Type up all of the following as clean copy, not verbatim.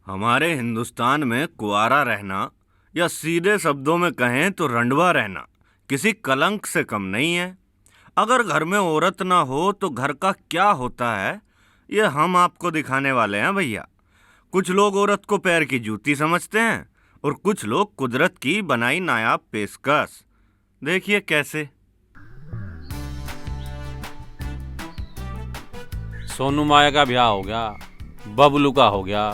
हमारे हिंदुस्तान में कुंवारा रहना या सीधे शब्दों में कहें तो रंडवा रहना किसी कलंक से कम नहीं है। अगर घर में औरत ना हो तो घर का क्या होता है ये हम आपको दिखाने वाले हैं भैया। कुछ लोग औरत को पैर की जूती समझते हैं और कुछ लोग कुदरत की बनाई नायाब पेशकश। देखिए कैसे। सोनू माया का ब्याह हो गया, बबलू का हो गया,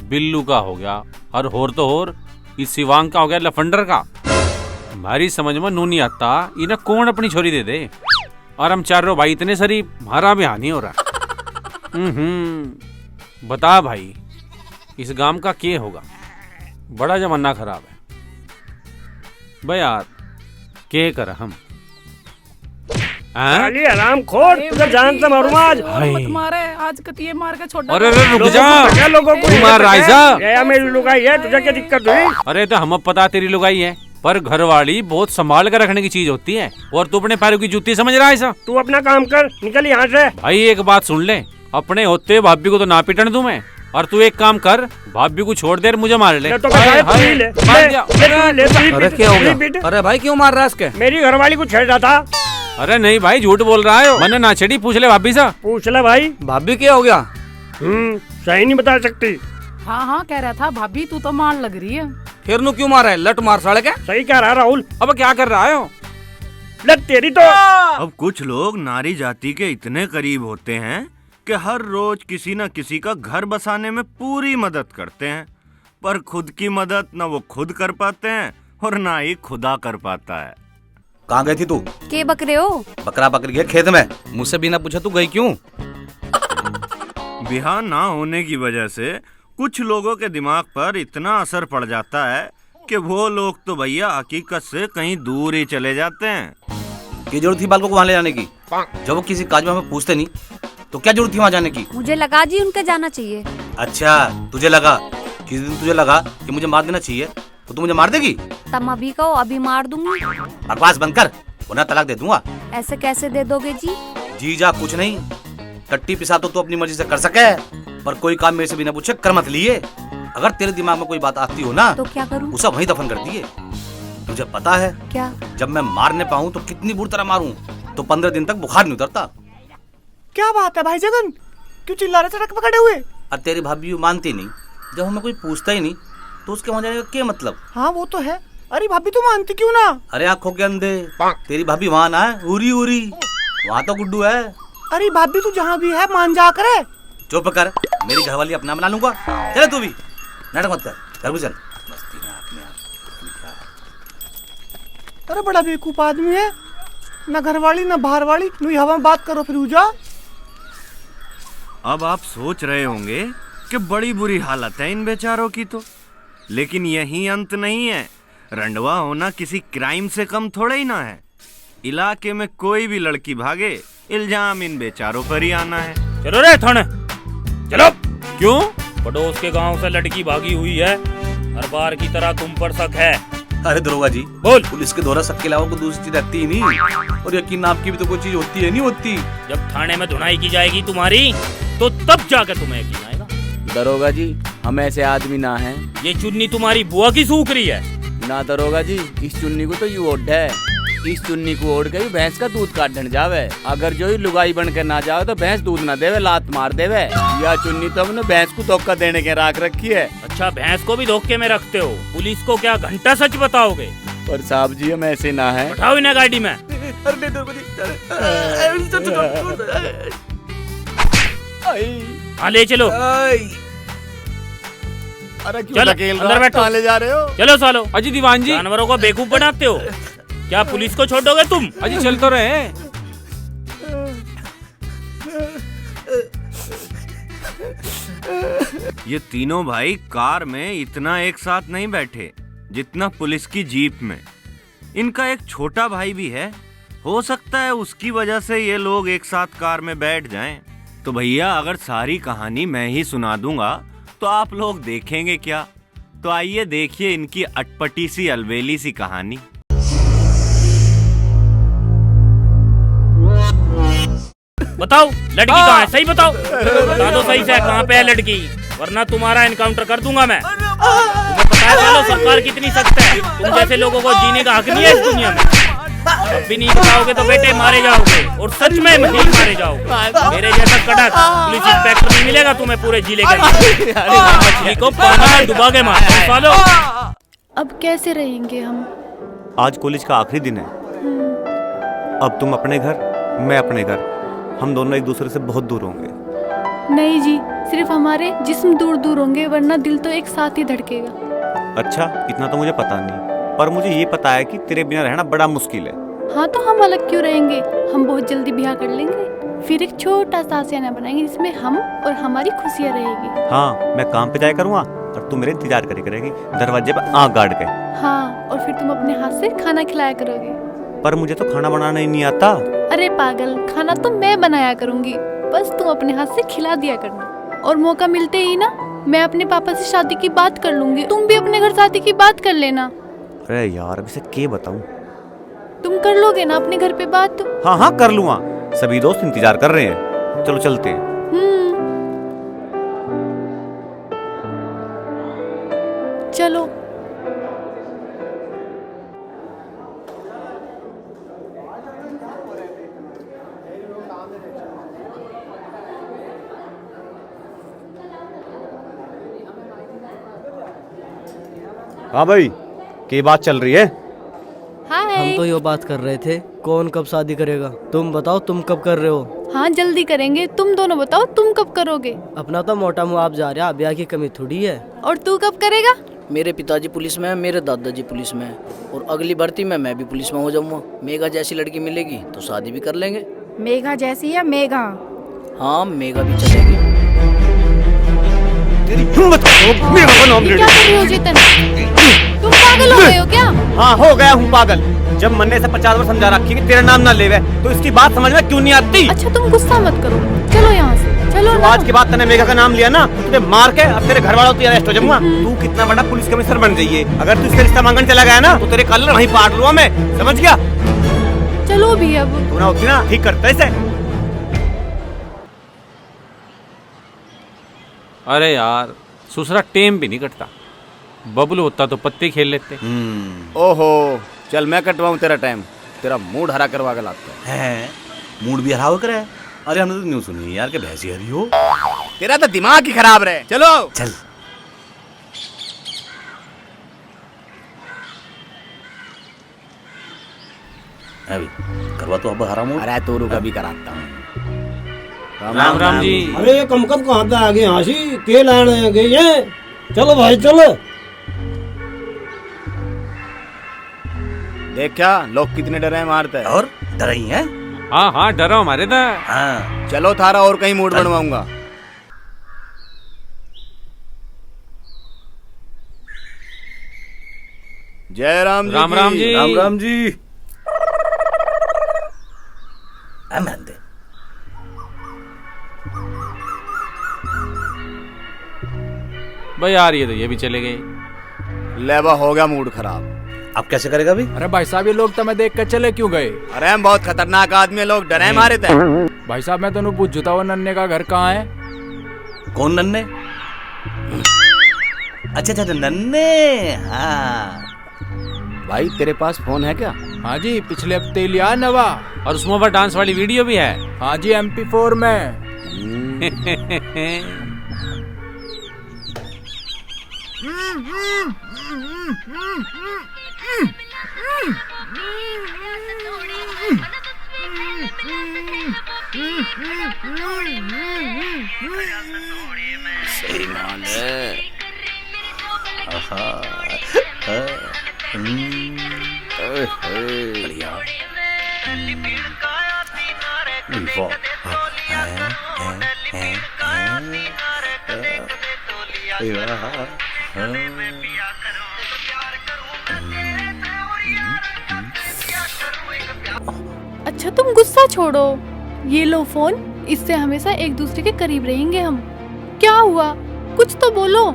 बिल्लू का हो गया और होर तो होर इस शिवांग का हो गया लफंडर का। हमारी समझ में नू नहीं आता इन्हें कौन अपनी छोरी दे दे। और हम चारों भाई इतने शरीफ, हमारा ब्याह नहीं हो रहा। बता भाई इस गांव का क्या होगा। बड़ा जमाना खराब है भाई यार, क्या कर हम खाली आराम खोर, तुझे जान से मारूंगा आज। मत मारे आज कतिये मार के छोटा। अरे रुक जा, क्या लोगों को मार राइसा। ये मेरी लुगाई है, तुझे क्या दिक्कत हुई? अरे तो हम पता तेरी लुगाई है, पर घरवाली बहुत संभाल कर रखने की चीज होती है और तू अपने पैरों की जूती समझ रहा है ऐसा। तू अपना काम कर, निकल यहाँ से। भाई एक बात सुन ले, अपने होते भाभी को तो ना पिटन दूं मैं। और तू एक काम कर, भाभी को छोड़ दे मुझे मार ले। तो अरे क्या हो गया? अरे भाई क्यों मार रहा है इसके? मेरी घरवाली को छेड़ रहा था। अरे नहीं भाई झूठ बोल रहा है, मैंने ना छेड़ी, पूछ ले भाभी से। पूछ ले भाई। भाभी क्या हो गया? सही नहीं बता सकती। हाँ कह रहा था भाभी तू तो मार लग रही है। फिर नु क्यों मारा है? लट मार साले के। सही कह रहा राहुल। अब क्या कर रहा है? लट तेरी तो। अब कुछ लोग नारी जाति के इतने करीब होते हैं कि हर रोज किसी न किसी का घर बसाने में पूरी मदद करते हैं, पर खुद की मदद न वो खुद कर पाते हैं और ना ही खुदा कर पाता है। कहाँ गई थी तू? के बकरे हो? बकरा बकरी है खेत में। मुझसे बिना पूछे तू गई क्यों? बिहार ना होने की वजह से कुछ लोगों के दिमाग पर इतना असर पड़ जाता है कि वो लोग तो भैया हकीकत से कहीं दूर ही चले जाते हैं। क्या जरूरत थी बालकों को वहाँ ले जाने की? जब वो किसी काज में हमें पूछते नहीं तो क्या जरूरत थी वहाँ जाने की? मुझे लगा जी उनके जाना चाहिए। अच्छा तुझे लगा, किसी दिन तुझे लगा कि मुझे मार देना चाहिए तो तू मुझे मार देगी? तुम अभी कहो, अभी मार दूंगी। बकवास बंद कर वरना तलाक दे दूंगा। ऐसे कैसे दे दोगे जी? जी जा कुछ नहीं, टट्टी पिसाब तो तू अपनी मर्जी से कर सके, पर कोई काम मेरे से बिना पूछे कर मत लिए। अगर तेरे दिमाग में कोई बात आती हो ना तो क्या करूं? उसे वहीं दफन कर दिए। तुझे पता है क्या? जब मैं मारने पाऊँ तो कितनी बुरी तरह मारूं तो 15 दिन तक बुखार नहीं उतरता। क्या बात है भाई जगन, क्यों चिल्ला रहे सड़क पकड़े हुए? और तेरी भाभी मानती नहीं, जब हमें कोई पूछता ही नहीं तो उसके वहाँ जाने का क्या मतलब? हाँ वो तो है। अरे भाभी तू मानती क्यों ना? अरे आंखों के अंधे, तेरी भाभी वहाँ ना है उरी उरी, वहाँ तो गुड्डू है। अरे भाभी तू जहाँ भी है मान जा करे। चुप कर, मेरी घरवाली अपना बना लूंगा। चले तू भी नाटक मत कर, घर भी चल। अरे बड़ा बेवकूफ आदमी है, ना घरवाली ना बाहर वाली, नू हवा में बात करो फिर उजा। अब आप सोच रहे होंगे कि बड़ी बुरी हालत है इन बेचारों की, तो लेकिन यही अंत नहीं है। रंडवा होना किसी क्राइम से कम थोड़ा ही ना है। इलाके में कोई भी लड़की भागे, इल्जाम इन बेचारों पर ही आना है। चलो रे थाने चलो। क्यों? पड़ोस के गांव से लड़की भागी हुई है, हर बार की तरह तुम पर शक है। अरे दरोगा जी बोल। पुलिस के दौरा सबके अलावा कोई दूसरी चीज रहती ही नहीं, और यकीन नाम की भी तो कोई चीज होती है नहीं होती। जब थाने में धुनाई की जाएगी तुम्हारी तो तब जाकर तुम्हें यकीन आएगा। दरोगा जी हम ऐसे आदमी ना हैं। ये चुन्नी तुम्हारी बुआ की सूख रही है ना दरोगा जी, इस चुन्नी को तो यू ओढ़ है, इस चुन्नी को ओढ़ के भी भैंस का दूध काट ढन जावे। अगर जो ही लुगाई बन के ना जाओ तो भैंस दूध ना देवे, लात मार देवे। यह चुन्नी तो हमने भैंस को धोखा देने के राख रखी है। अच्छा भैंस को भी धोखे में रखते हो, पुलिस को क्या घंटा सच बताओगे? पर साहब जी हम ऐसे ना हैं। उठाओ इन्हें गाड़ी में। हाँ ले चलो। अरे क्यों चलो धकेल अंदर बैठो। ले जा रहे हो? चलो सालो, अजी दीवान जी, जानवरों को बेवकूफ बनाते हो क्या? पुलिस को छोड़ोगे तुम? अजी चल तो रहे। ये तीनों भाई कार में इतना एक साथ नहीं बैठे जितना पुलिस की जीप में। इनका एक छोटा भाई भी है, हो सकता है उसकी वजह से ये लोग एक साथ कार में बैठ जाएं। तो भैया अगर सारी कहानी मैं ही सुना दूंगा तो आप लोग देखेंगे क्या? तो आइए देखिए इनकी अटपटी सी अलबेली सी कहानी। बताओ लड़की कहाँ है, सही बताओ। बता दो सही से कहाँ पे है लड़की। वरना तुम्हारा एनकाउंटर कर दूंगा मैं। तुम्हें पता है चलो सरकार कितनी सख्त है, तुम जैसे लोगों को जीने का हक नहीं है इस दुनिया में। अब भी नहीं बताओगे तो बेटे मारे जाओगे, और सच में नहीं मारे जाओगे। मेरे जैसा कड़क पुलिस इंस्पेक्टर नहीं मिलेगा तुम्हें पूरे जिले का। मछली को पानी में डुबा के मारते सालो। अब कैसे रहेंगे हम? आज कॉलेज का आखिरी दिन है। अब तुम अपने घर, मैं अपने घर, हम दोनों एक दूसरे से बहुत दूर होंगे। नहीं जी, सिर्फ हमारे जिस्म दूर दूर होंगे, वरना दिल तो एक साथ ही धड़केगा। अच्छा, इतना तो मुझे पता नहीं, पर मुझे ये पता है कि तेरे बिना रहना बड़ा मुश्किल है। हाँ तो हम अलग क्यों रहेंगे? हम बहुत जल्दी ब्याह कर लेंगे, फिर एक छोटा सा आशियाना बनाएंगे जिसमें हम और हमारी खुशियाँ रहेगी। हाँ, मैं काम पे जाया करूँगा और तू मेरे इंतजार करेगी दरवाजे पर आँख गाड़ के। हाँ, और फिर तुम अपने हाथ से खाना खिलाया करोगे। पर मुझे तो खाना बनाना ही नहीं आता। अरे पागल, खाना तो मैं बनाया करूँगी, बस तुम अपने हाथ से खिला दिया करना। और मौका मिलते ही ना मैं अपने पापा से शादी की बात कर लूंगी, तुम भी अपने घर शादी की बात कर लेना। अरे यार, अभी से क्या बताऊं? तुम कर लोगे ना अपने घर पे बात? हाँ हाँ कर लूंगा, सभी दोस्त इंतजार कर रहे हैं। चलो चलते हैं। चलो। हाँ भाई, क्या बात चल रही है? हम तो ये बात कर रहे थे कौन कब शादी करेगा। तुम बताओ तुम कब कर रहे हो? हाँ जल्दी करेंगे, तुम दोनों बताओ तुम कब करोगे? अपना तो मोटा मुआवजा जा रहा, ब्याह की कमी थोड़ी है। और तू कब करेगा? मेरे पिताजी पुलिस में है, मेरे दादाजी पुलिस में है, और अगली भर्ती में मैं भी पुलिस में हो जाऊंगा। मेघा जैसी लड़की मिलेगी तो शादी भी कर लेंगे। मेघा जैसी या मेघा? हाँ मेघा भी चलेगी। तेरी हिम्मत हो मेरा को नाम ले। क्या कर रहे हो चेतन? तुम पागल हो गए हो क्या? हाँ हो गया हूँ पागल। जब मन्ने से 50 बार समझा रखी कि तेरा नाम ना लेवे, तो इसकी बात समझ में क्यों नहीं आती? अच्छा तुम गुस्सा मत करो, चलो यहाँ से चलो तो ना। आज के बाद तूने मेघा का नाम लिया ना, तुझे मार के अब तेरे घर वालों की अरेस्ट हो जाऊंगा। तू कितना बड़ा पुलिस कमिश्नर बन गई है, अगर तू इसका रिश्ता मांगने चला गया ना तो तेरे कॉलर वहीं पाट लूंगा मैं, समझ गया? चलो भी अब तू ना होती ना ठीक करता इसे। अरे यार, सुसरा टेम भी नहीं कटता। बबलू होता तो पत्ते खेल लेते। ओहो, चल मैं कटवाऊं तेरा टाइम, तेरा मूड हरा करवा के लाता है। मूड भी हरा हो करे। अरे हमने तो न्यूज़ सुनी यार कि भैंसी हरी हो। तेरा तो दिमाग ही खराब रहे। चलो चल। अभी करवा तो अब हरा मूड। अरे तोरू का भी कराता हूँ। राम राम जी। अरे ये कम कहाँ पे आ गए हाशी के लाने गए ये? चलो भाई चलो। देख क्या लोग कितने डरे मारते हैं। और डर ही है। हाँ हाँ डरो हमारे था। हाँ चलो थारा और कहीं मूड बनवाऊंगा। जय राम जी। राम राम जी। राम राम जी। दे भाई यार ये तो ये भी चले गए। लेवा हो गया मूड खराब। अब कैसे करेगा भी? अरे भाई साहब ये लोग तो मैं देख कर चले क्यों गए? अरे हम बहुत खतरनाक आदमी है, लोग डरे मारे थे। भाई साहब मैं तो पूछता हूँ नन्हे का घर कहाँ है? कौन नन्हे? अच्छा अच्छा नन्हे। हाँ भाई तेरे पास फोन है क्या? हाँ जी, पिछले हफ्ते लिया नवा। और उसमें पर डांस वाली वीडियो भी है। हाँ जी MP4 में। सही मान है। बढ़िया। अच्छा तुम गुस्सा छोड़ो, ये लो फोन, इससे हमेशा एक दूसरे के करीब रहेंगे हम। क्या हुआ, कुछ तो बोलो,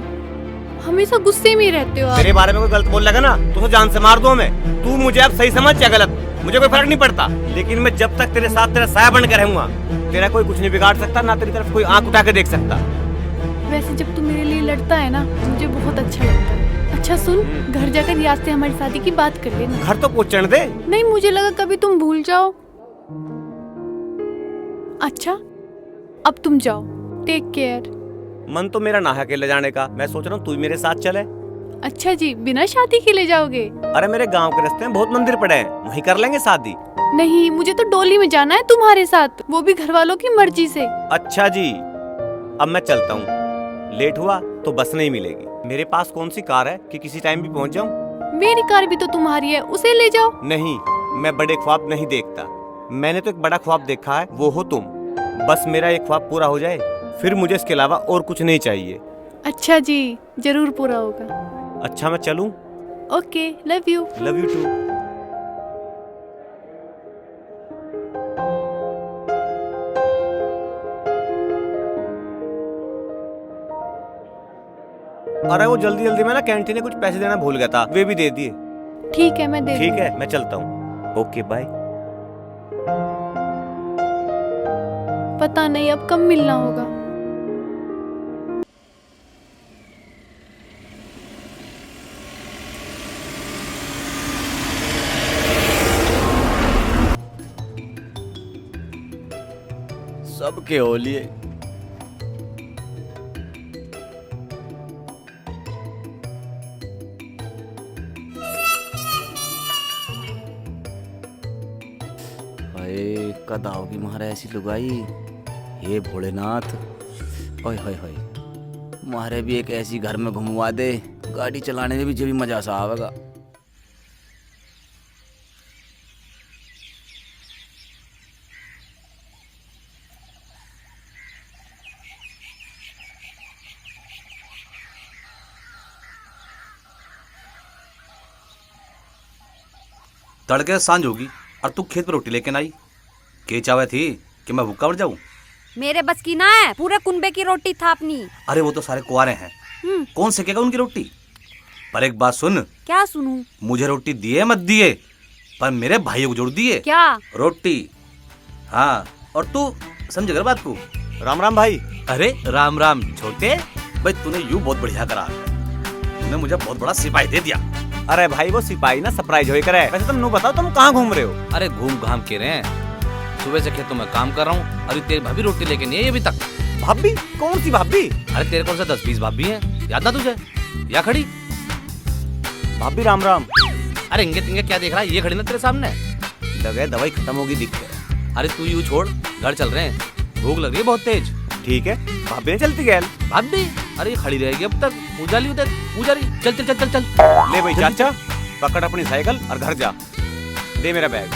हमेशा गुस्से में ही रहते हो आप। तेरे बारे में कोई गलत बोल लगा ना तो जान से मार दूं मैं। तू मुझे अब सही समझ या गलत, मुझे कोई फर्क नहीं पड़ता, लेकिन मैं जब तक तेरे साथ तेरा साया बन के रहूंगा, तेरा कोई कुछ नहीं बिगाड़ सकता, ना तेरी तरफ कोई आंख उठा के देख सकता। वैसे जब तू मेरे लिए लड़ता है ना मुझे बहुत अच्छा लगता है। अच्छा सुन, घर जाकर याद से हमारी शादी की बात कर लेना। घर तो पहुंचने दे। नहीं, मुझे लगा कभी तुम भूल जाओ। अच्छा अब तुम जाओ, टेक केयर। मन तो मेरा ना है अकेले जाने का, मैं सोच रहा हूँ तू मेरे साथ चले। अच्छा जी, बिना शादी के ले जाओगे? अरे मेरे गांव के रास्ते में बहुत मंदिर पड़े हैं, वहीं कर लेंगे शादी। नहीं, मुझे तो डोली में जाना है तुम्हारे साथ, वो भी घर वालों की मर्जी से। अच्छा जी, अब मैं चलता हूँ, लेट हुआ तो बस नहीं मिलेगी। मेरे पास कौन सी कार है कि किसी टाइम भी पहुँच जाऊँ? मेरी कार भी तो तुम्हारी है, उसे ले जाओ। नहीं, मैं बड़े ख्वाब नहीं देखता। मैंने तो एक बड़ा ख्वाब देखा है, वो हो तुम। बस मेरा एक ख्वाब पूरा हो जाए, फिर मुझे इसके अलावा और कुछ नहीं चाहिए। अच्छा जी, जरूर पूरा होगा। अच्छा मैं चलूं? Okay, love you. Love you too. अरे वो जल्दी जल्दी में ना कैंटीन में कुछ पैसे देना भूल गया था, वे भी दे दिए। ठीक है, मैं दे ठीक है, मैं चलता हूँ। Okay bye. पता नहीं अब कब मिलना होगा। सबके होली है। कद आओगी महारा ऐसी लुगाई, हे भोलेनाथ। ओए होए होए, मारे भी एक ऐसी घर में घुमवा दे, गाड़ी चलाने में भी जो भी मजा सा आवेगा। तड़के सांझ होगी और तू खेत पर रोटी लेके आई, के चावे थी कि मैं भूखा मर जाऊं? मेरे बस की ना है, पूरे कुनबे की रोटी थापनी। अरे वो तो सारे कुआरे हैं, कौन सेकेगा उनकी रोटी? पर एक बात सुन। क्या सुनूं? मुझे रोटी दिए मत दिए, पर मेरे भाइयों को जोड़ दिए। क्या? रोटी। हाँ, और तू समझ गया बात को? राम राम भाई। अरे राम राम छोटे भाई, तूने यूं बहुत बढ़िया करा, तूने मुझे बहुत बड़ा सिपाही दे दिया। अरे भाई वो सिपाही ना सरप्राइज हो करे। वैसे तुम बताओ तुम कहाँ घूम रहे हो? अरे घूम घाम के रहे हैं, सुबह से खेतों में काम कर रहा हूँ। अरे तेरी भाभी रोटी लेके नहीं आई अभी तक। भाभी? कौन सी भाभी? अरे तेरे कौन सा 10-20 भाभी हैं, याद ना तुझे? या खड़ी भाभी राम राम। अरे इंगे तिंगे क्या देख रहा है, ये खड़ी ना तेरे सामने। लगे दवाई खत्म होगी दिख के। अरे तू यूं छोड़, घर चल रहे हैं, भूख लग रही है बहुत तेज। ठीक है, भाभी ने चलती गैल। भाभी? अरे ये खड़ी रहेगी अब तक, पूजा ली उधर, पूजा रही। चल चल चल चल चल। ले भाई चाचा, पकड़ अपनी साइकिल और घर जा। दे मेरा बैग।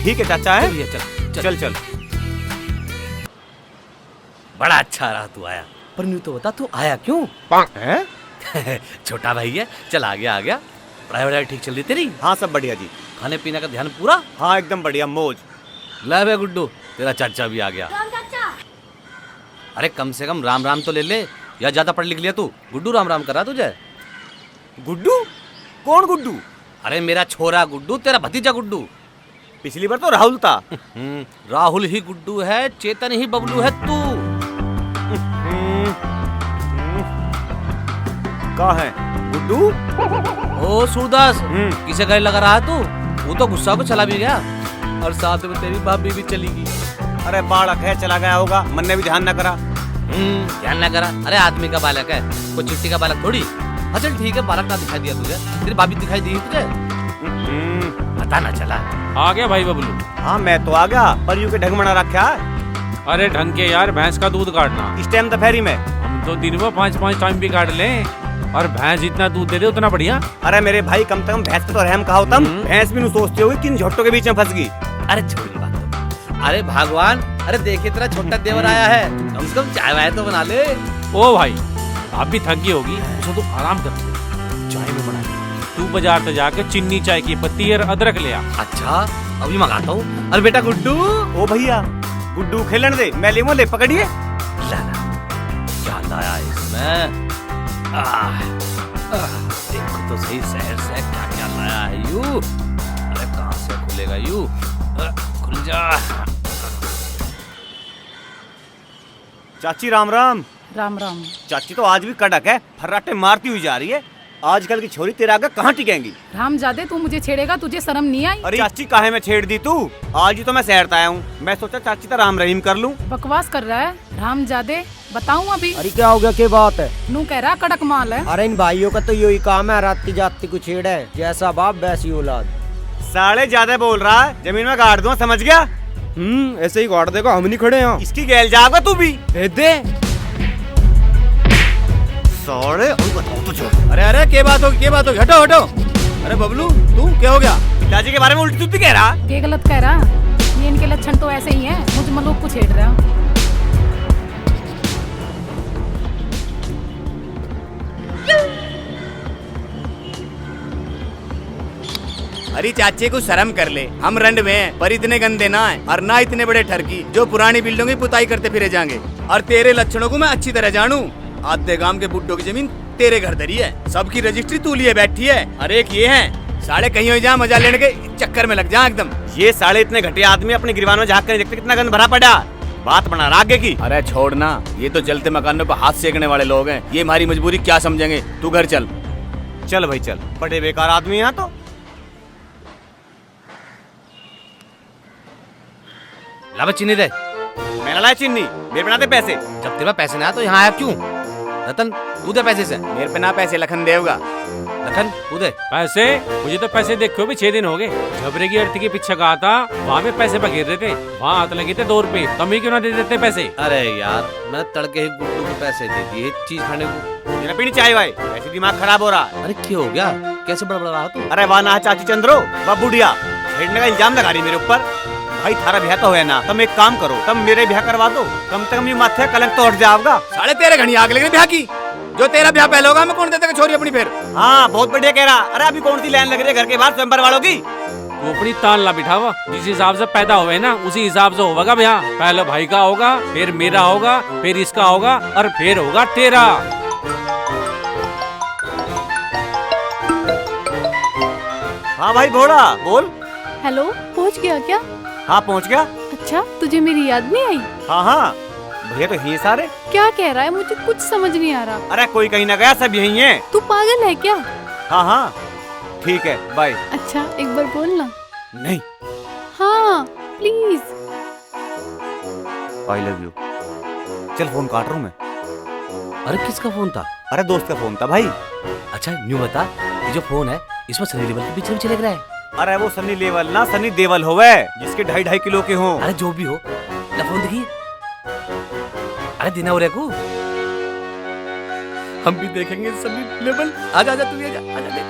ठीक है चाचा है? चल चल चल। बड़ा अच्छा रहा तू आया, पर न्यू तो बता तू आया क्यों? है? छोटा भाई है, चल आ गया। पढ़ाई वढ़ाई ठीक चल रही तेरी? हाँ सब बढ़िया जी। खाने पीने का ध्यान पूरा? हाँ एकदम बढ़िया, मौज। ले बे गुड्डू, तेरा चाचा भी आ गया। अरे कम से कम राम राम तो ले ले, या ज्यादा पढ़ लिख लिया तू? गुड्डू राम राम करा तुझे? गुड्डू? कौन गुड्डू? अरे मेरा छोरा गुड्डू, तेरा भतीजा गुड्डू। पिछली बार तो राहुल था। राहुल ही गुड्डू है, चेतन ही बबलू है तू। कहाँ है गुड्डू? ओ सूरदास, किसे गले लगा रहा है तू? वो तो गुस्सा को चला भी गया, और साथ में तेरी भाभी भी चली गई। अरे बालक है, चला गया होगा, मन ने भी ध्यान न करा। ध्यान ना करा? अरे आदमी का बालक है, कोई चिट्ठी का बालक थोड़ी। हाँ चल ठीक है, बालक ना दिखाई दिया तुझे, तेरी भाभी दिखाई दी तुझे? पता ना चला। आ गया भाई बबलू? हाँ मैं तो आ गया, पर यू के ढंग मना रखा है। अरे ढंग के यार, भैंस का दूध काटना। इस टाइम दोपहरी में? हम तो दिन में 5-5 टाइम भी काट लें, और भैंस जितना दूध दे दे उतना बढ़िया। अरे मेरे भाई कम से कम भैंस पे तो रहम कहा तुम। भैंस भी नहीं सोचते होगी किन झोटों के बीच में फंस गई। अरे छोड़ बात तो। अरे भगवान, अरे देखिए तेरा छोटा देवर आया है, कम से कम चाय वाय तो बना ले। ओ भाई, आप भी थकी होगी, उसे तो आराम कर ले, चाय में बना। तू बाजार से जाके चीनी चाय की पत्ती और अदरक ले आ। अच्छा अभी मंगाता हूँ। अरे बेटा गुड्डू। ओ भैया गुड्डू खेलन दे, मैं लेमो ले पकड़िए। क्या लाया इसमें? देखो तो सही शहर से क्या क्या लाया है यू। अरे कहाँ से खुलेगा यू? खुल जा। चाची राम राम। राम राम। चाची तो आज भी कड़क है, फर्राटे मारती हुई जा रही है। आजकल की छोरी तेरे आगे कहाँ टिकेंगी? रामजादे तू मुझे छेड़ेगा, तुझे शर्म नहीं आई? अरे चाची काहे में छेड़ दी तू? आज ही तो मैं शहर आया हूँ, मैं सोचा चाची तो राम रहीम कर लूँ। बकवास कर रहा है रामजादे, बताऊँ अभी? अरे क्या हो गया, क्या बात है? नू कह रहा कड़क माल है। अरे इन भाइयों का तो यही काम है, राती जाती को छेड़े, जैसा बाप वैसी औलाद। साले ज्यादा बोल रहा है, जमीन में गाड़ दूंगा, समझ गया? ऐसे ही गाड़ देगा, हम नहीं खड़े यहाँ। इसकी गैल जाओगा तू भी? दे साले बताओ तुझे। अरे क्या बात होगी, हटो हटो। अरे बबलू तू क्या हो गया? पिताजी के बारे में उल्टी तुल्टी कह रहा? ये गलत कह रहा, ये इनके लक्षण तो ऐसे ही हैं, मुझ मलूक को छेड़ रहा। अरे चाचे को शर्म कर ले, हम रंड में हैं, पर इतने गंदे ना है और ना इतने बड़े ठरकी जो पुरानी बिल्डिंगों की पुताई करते फिरे जाएंगे। और तेरे लक्षणों को मैं अच्छी तरह जानू। आधे गांव के बुड्ढों की जमीन तेरे घर धरी है, सबकी रजिस्ट्री तू लिए बैठी है। अरे एक ये है, साले कहीं हो जा मजा लेने के चक्कर में लग जा एकदम। ये साले इतने घटिया आदमी अपने गिरवान में झाँक कर देखते कितना गंद भरा पड़ा। बात बना रहा आगे की। अरे छोड़ना, ये तो जलते मकानों पर हाथ सेकने वाले लोग हैं, ये हमारी मजबूरी क्या समझेंगे। तू घर चल। चल भाई चल, बड़े बेकार आदमी यहाँ तो। ला बे चीनी दे। मैंने लाया चीनी, मेरे पे ना दे पैसे। जब तेरे पास पैसे ना आया तो यहाँ आया क्यों? रतन तू दे पैसे से। मेरे पे ना पैसे लखन देगा। लखन तू दे पैसे। मुझे तो पैसे देखे भी 6 दिन हो गए। झबरे की अर्थी के पीछे कहा था, वहाँ पे पैसे बघेर रहे थे, वहाँ हाथ लगे थे 2 रुपए, तभी क्यों ना दे देते पैसे? अरे यार मैंने तड़के ही गुड्डू को पैसे दे दिए चीज खाने को। मेरा पीनी चाय भाई, ऐसे दिमाग खराब हो रहा। अरे क्या हो गया, कैसे बड़बड़ा रहा तू? अरे वाह ना चाची चंद्रो, वाह बुढ़िया, छेड़ने का इल्जाम लगा रही मेरे ऊपर। भाई थारा ब्याह तो है ना, तुम एक काम करो, तुम मेरे ब्याह करवा दो, कम से कम ये माथे कलंक तो हट जाएगा। साले तेरे घनी आग लगे ब्याह की, जो तेरा ब्याह पहले होगा मैं कौन देता छोरी अपनी फिर। हाँ बहुत बढ़िया कह रहा। अरे अभी कौन सी लाइन लग रही है घर के बाहर स्वयंवर वालों की? तू अपनी ताल ला बिठावा, जिस हिसाब से पैदा हुए ना उसी हिसाब से होगा ब्याह। पहले भाई का होगा, फिर मेरा होगा, फिर इसका होगा और फिर होगा तेरा। हाँ भाई भोला बोल। हेलो, पहुंच गया क्या? हाँ पहुंच गया। अच्छा, तुझे मेरी याद नहीं आई? हाँ हाँ भैया तो यही सारे। क्या कह रहा है, मुझे कुछ समझ नहीं आ रहा। अरे कोई कहीं ना गया, सब यही हैं। तू पागल है क्या? हाँ हाँ ठीक है बाय। अच्छा एक बार बोलना। नहीं। हाँ प्लीज। I love you. चल फोन काट रहा हूँ मैं। अरे किसका फोन था? अरे दोस्त का फोन था भाई। अच्छा न्यू बता, ये जो फोन है इसमें सनी देओल के पीछे लग रहा है। अरे वो सनी लेवल ना, सनी देवल होवे, जिसके 2.5 किलो के हों। अरे जो भी हो, ना फोन देखिए। अरे देना हो रहा को, हम भी देखेंगे सनी लेवल। आजा आजा तू भी आजा, आजा देख।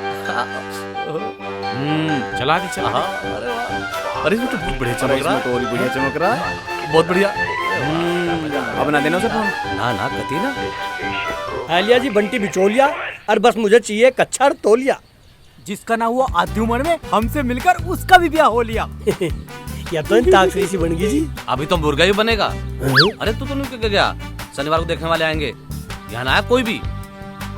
चला के चला। अरे वाह, अरे इसमें तो बहुत बढ़िया चमक रहा है। तो और बढ़िया चमक रहा है, बहुत बढ़िया। अब ना देना उसे फोन। ना ना कती ना। आलिया जी बंटी बिचौलिया, और बस मुझे चाहिए कच्छा और तौलिया। जिसका ना हुआ आधी उम्र में हमसे मिलकर उसका भी ब्याह हो लिया। या तो ताकसी सी बन गई जी। अभी तो मुर्गा ही बनेगा। अरे तू तो नहीं क्या गया, शनिवार को देखने वाले आएंगे, यहाँ ना आया कोई भी।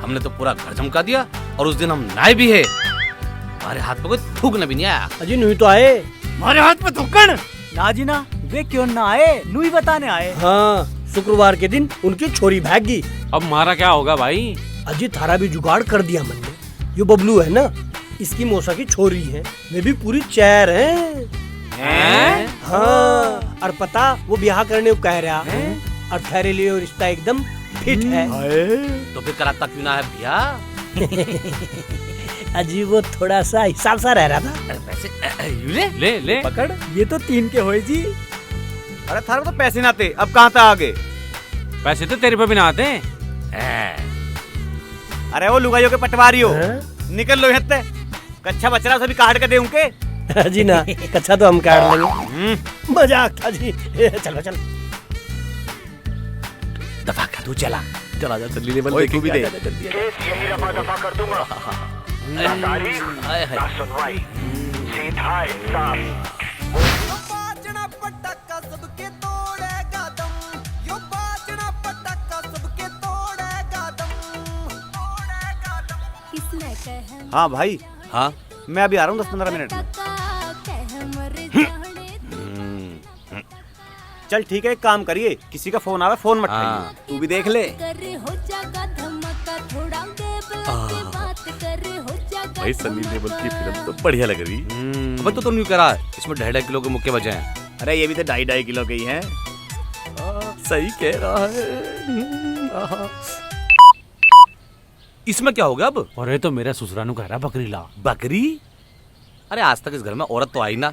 हमने तो पूरा घर चमका दिया, और उस दिन हम नहाए भी है। हमारे हाथ पे कोई थूकने भी नहीं आया। अजी नहीं तो आए हमारे हाथ पे थूकन ना जी ना, वे क्यों ना आए, नू बताने आए। हाँ शुक्रवार के दिन उनकी छोरी भागी। अब हमारा क्या होगा भाई? अजी थारा भी जुगाड़ कर दिया मैंने। यो बबलू है ना, इसकी मौसा की छोरी है, वे भी पूरी चैर है। हाँ, और पता वो ब्याह करने को कह रहा है, और थारे लिए रिश्ता एकदम फिट है। तो फिर कराता क्यों ना है भैया? अजी वो थोड़ा सा हिसाब सा रह रहा था। अरे पैसे ले ले पकड़, ये तो 3 के होए जी। अरे थारे तो पैसे ना थे, अब कहाँ था आगे? पैसे तो तेरे पे भी ना आते। अरे वो लुगाइयों के पटवारी हो, निकल लो यहाँ। कच्चा बचरा सभी काट के दे उनके। जी ना, कच्चा तो हम काट लेंगे। मजाक था जी। चलो चलो दफा कर, तू चला चला जा, सनी लेवल ओए तू भी दे। यही रफा दफा कर दूंगा। ना तारीफ, ना सुनवाई, सीधा इंसाफ। हाँ भाई। हाँ मैं अभी आ रहा हूँ 10-15 मिनट में। चल ठीक है, एक काम करिए, किसी का फोन आवे फोन मत उठाइए। तू भी देख ले। भाई सनी देओल की फिल्म तो बढ़िया लग रही। अब तो तुम यूं करा इसमें 2.5 किलो के मुक्के बचे हैं। अरे ये भी तो 2.5 किलो के ही हैं। सही कह रहा है। इसमें क्या हो गया अब? अरे तो मेरा ससुरानू कह रहा बकरी ला। बकरी? अरे आज तक इस घर में औरत तो आई ना,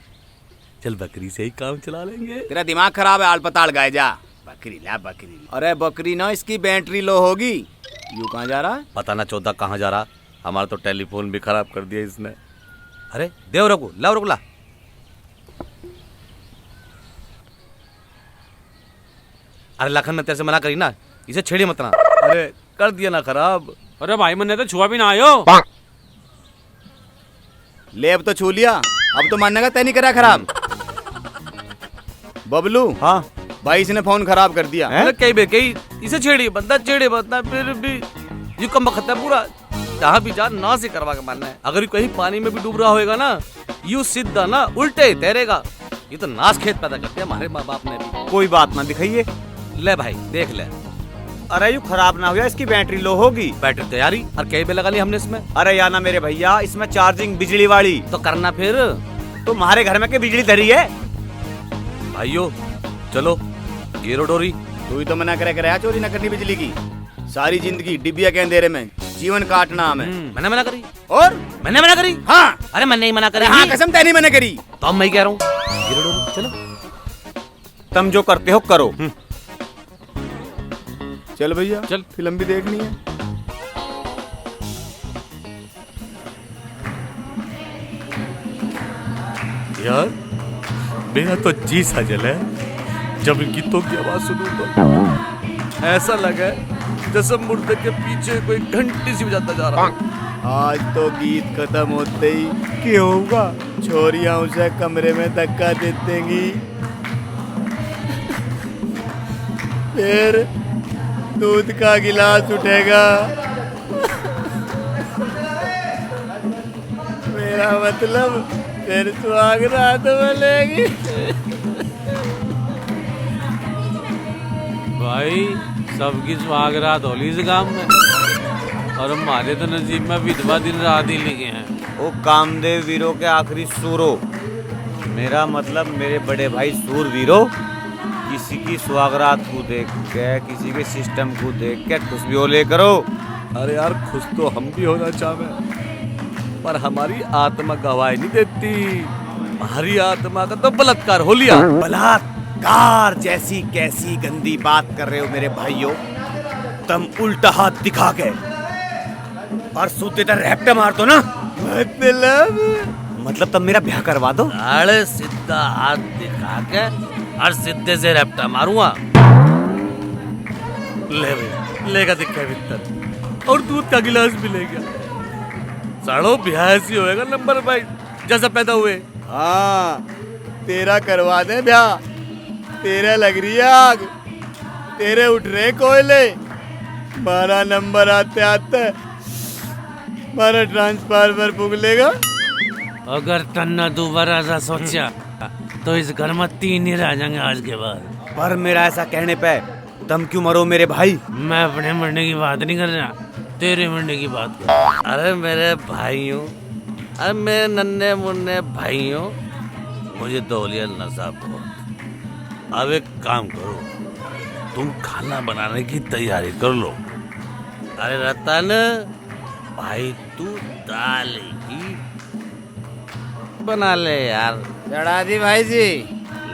चल बकरी से ही काम चला लेंगे। तेरा दिमाग खराब है, आल पताल गाय जा। बकरी ला बकरी। अरे बकरी ना, इसकी बैटरी लो होगी। यू कहाँ जा रहा है? पता ना चौदह कहाँ जा रहा। हमारा तो टेलीफोन भी खराब कर दिया इसने। अरे देव रघु लाओ रघु ला। अरे लखन ने तेरे से मना करी ना, इसे छेड़ी मत ना। अरे कर दिया ना खराब। अरे भाई मैंने तो छुआ भी ना आयो। ले अब तो छू लिया, अब तो मानने का तय नहीं करा खराब। बबलू। हाँ भाई इसने फोन खराब कर दिया। अरे कई बे कई इसे छेड़ी बंदा छेड़े बंदा फिर भी ये कम वक्त है पूरा। जहाँ भी जा ना से करवा के मानना है। अगर कहीं पानी में भी डूब रहा होएगा ना, यू सीधा ना उल्टे तैरेगा। ये तो नाश खेत पैदा करते हैं हमारे माँ बाप ने भी। कोई बात ना दिखाइए। ले भाई देख ले। अरे यू खराब ना हो जाए, इसकी बैटरी लो होगी। बैटरी तैयारी और कई पे लगा ली हमने इसमें। अरे या ना मेरे भैया, इसमें चार्जिंग बिजली वाली। तो करना फिर। तुम्हारे घर में क्या बिजली धरी है? भाइयों चलो गिरो डोरी। तू ही तो मना करे चोरी न करनी बिजली की। सारी जिंदगी डिबिया के अंधेरे में जीवन काटना हमें। मैंने मना करी? और मैंने मना करी? हाँ। अरे मैंने ही मना करी। हाँ कसम तय नहीं मैंने करी। तो अब मैं कह रहा हूँ गिरो डोरी चलो। तुम जो करते हो करो। चल भैया चल फिल्म भी देखनी है। यार मेरा तो जी सा जल है जब इन गीतों की आवाज सुनूं तो ऐसा लगा जैसे मुर्दे के पीछे कोई घंटी सी बजाता जा रहा है। आज तो गीत खत्म होते ही क्या होगा? छोरियां उसे कमरे में धक्का दे देंगी, फिर दूध का गिलास उठेगा। मेरा मतलब फिर सुहागरात मिलेगी। भाई सबकी सुहागरात होली इस गांव में, और हमारे तो नसीब में विधवा दिन रात ही लिखे हैं। ओ कामदेव वीरों के आखिरी सूरो, मेरा मतलब मेरे बड़े भाई सूरवीरों, किसी की सुहागरात को देख के, किसी के सिस्टम को देख के खुश भी हो ले करो। अरे यार खुश तो हम भी होना चाहे, पर हमारी आत्मा गवाही नहीं देती। हमारी आत्मा का तो बलात्कार हो लिया। बलात्कार जैसी कैसी गंदी बात कर रहे हो मेरे भाइयों। तुम उल्टा हाथ दिखा के और सूते तर रैप्टा मार दो ना। मतलब तुम मेरा ब्याह करवा दो। अरे सीधा हाथ दिखा के और सीधे से रैप्टा मारूंगा। ले भाई लेगा दिखा भीतर और दूध का गिलास भी ले गया। साड़ो ब्याह ऐसी होएगा नंबर भाई जैसा पैदा हुए। हाँ तेरा करवा दे ब्याह। तेरा लग रही है आग, तेरे उठ रहे कोयले। बारह नंबर आते आते हमारा ट्रांसफार्मर फूक लेगा। अगर तन्ना दोबारा सा सोचा तो इस घर में 3 ही रह जाएंगे आज के बाद। पर मेरा ऐसा कहने पे तुम क्यों मरो मेरे भाई? मैं अपने मरने की बात नहीं कर रहा, तेरे मरने की बात कर। अरे मेरे भाइयों, अरे मेरे नन्हे मुन्ने भाइयों, मुझे दौलिया नशा बहुत। अब एक काम करो, तुम खाना बनाने की तैयारी कर लो। अरे रतन भाई तू दाल ही बना ले यार। चढ़ा दी भाई जी।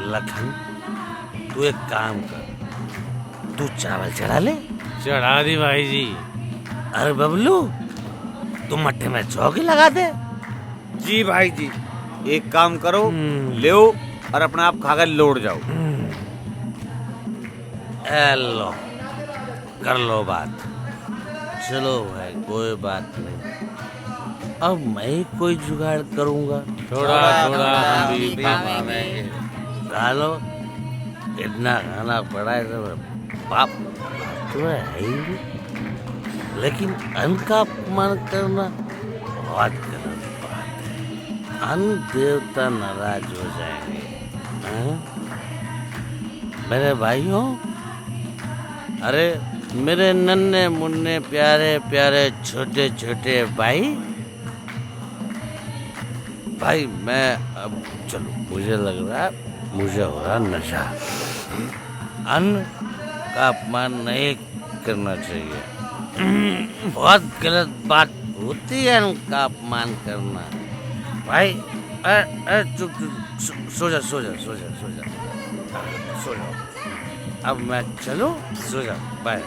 लखन तू एक काम कर, तू चावल चढ़ा ले। चढ़ा दी भाई जी। अरे बबलू तू मट्ठे में चौकी लगा दे। जी भाई जी। एक काम करो, ले और अपना आप खाकर लौट जाओ। लो कर लो बात। चलो भाई कोई बात नहीं, अब मैं कोई जुगाड़ करूंगा। थोड़ा थोड़ा हम भी खाएंगे। खा लो, इतना खाना पड़ा है सब। बाप तो है ही, लेकिन अन्न का अपमान करना बहुत गलत बात है। अन्न देवता नाराज हो जाएंगे। मेरे भाइयों, अरे मेरे नन्हे मुन्ने प्यारे प्यारे छोटे छोटे भाई, भाई मैं अब चलो, मुझे लग रहा है मुझे हो रहा नशा। अन्न का अपमान नहीं करना चाहिए, बहुत गलत बात होती है अन्न का अपमान करना। भाई चुप चुप, सो जा सो जा सो जा सो जा सो जा। अब मैं चलूं? सो जा, बाय।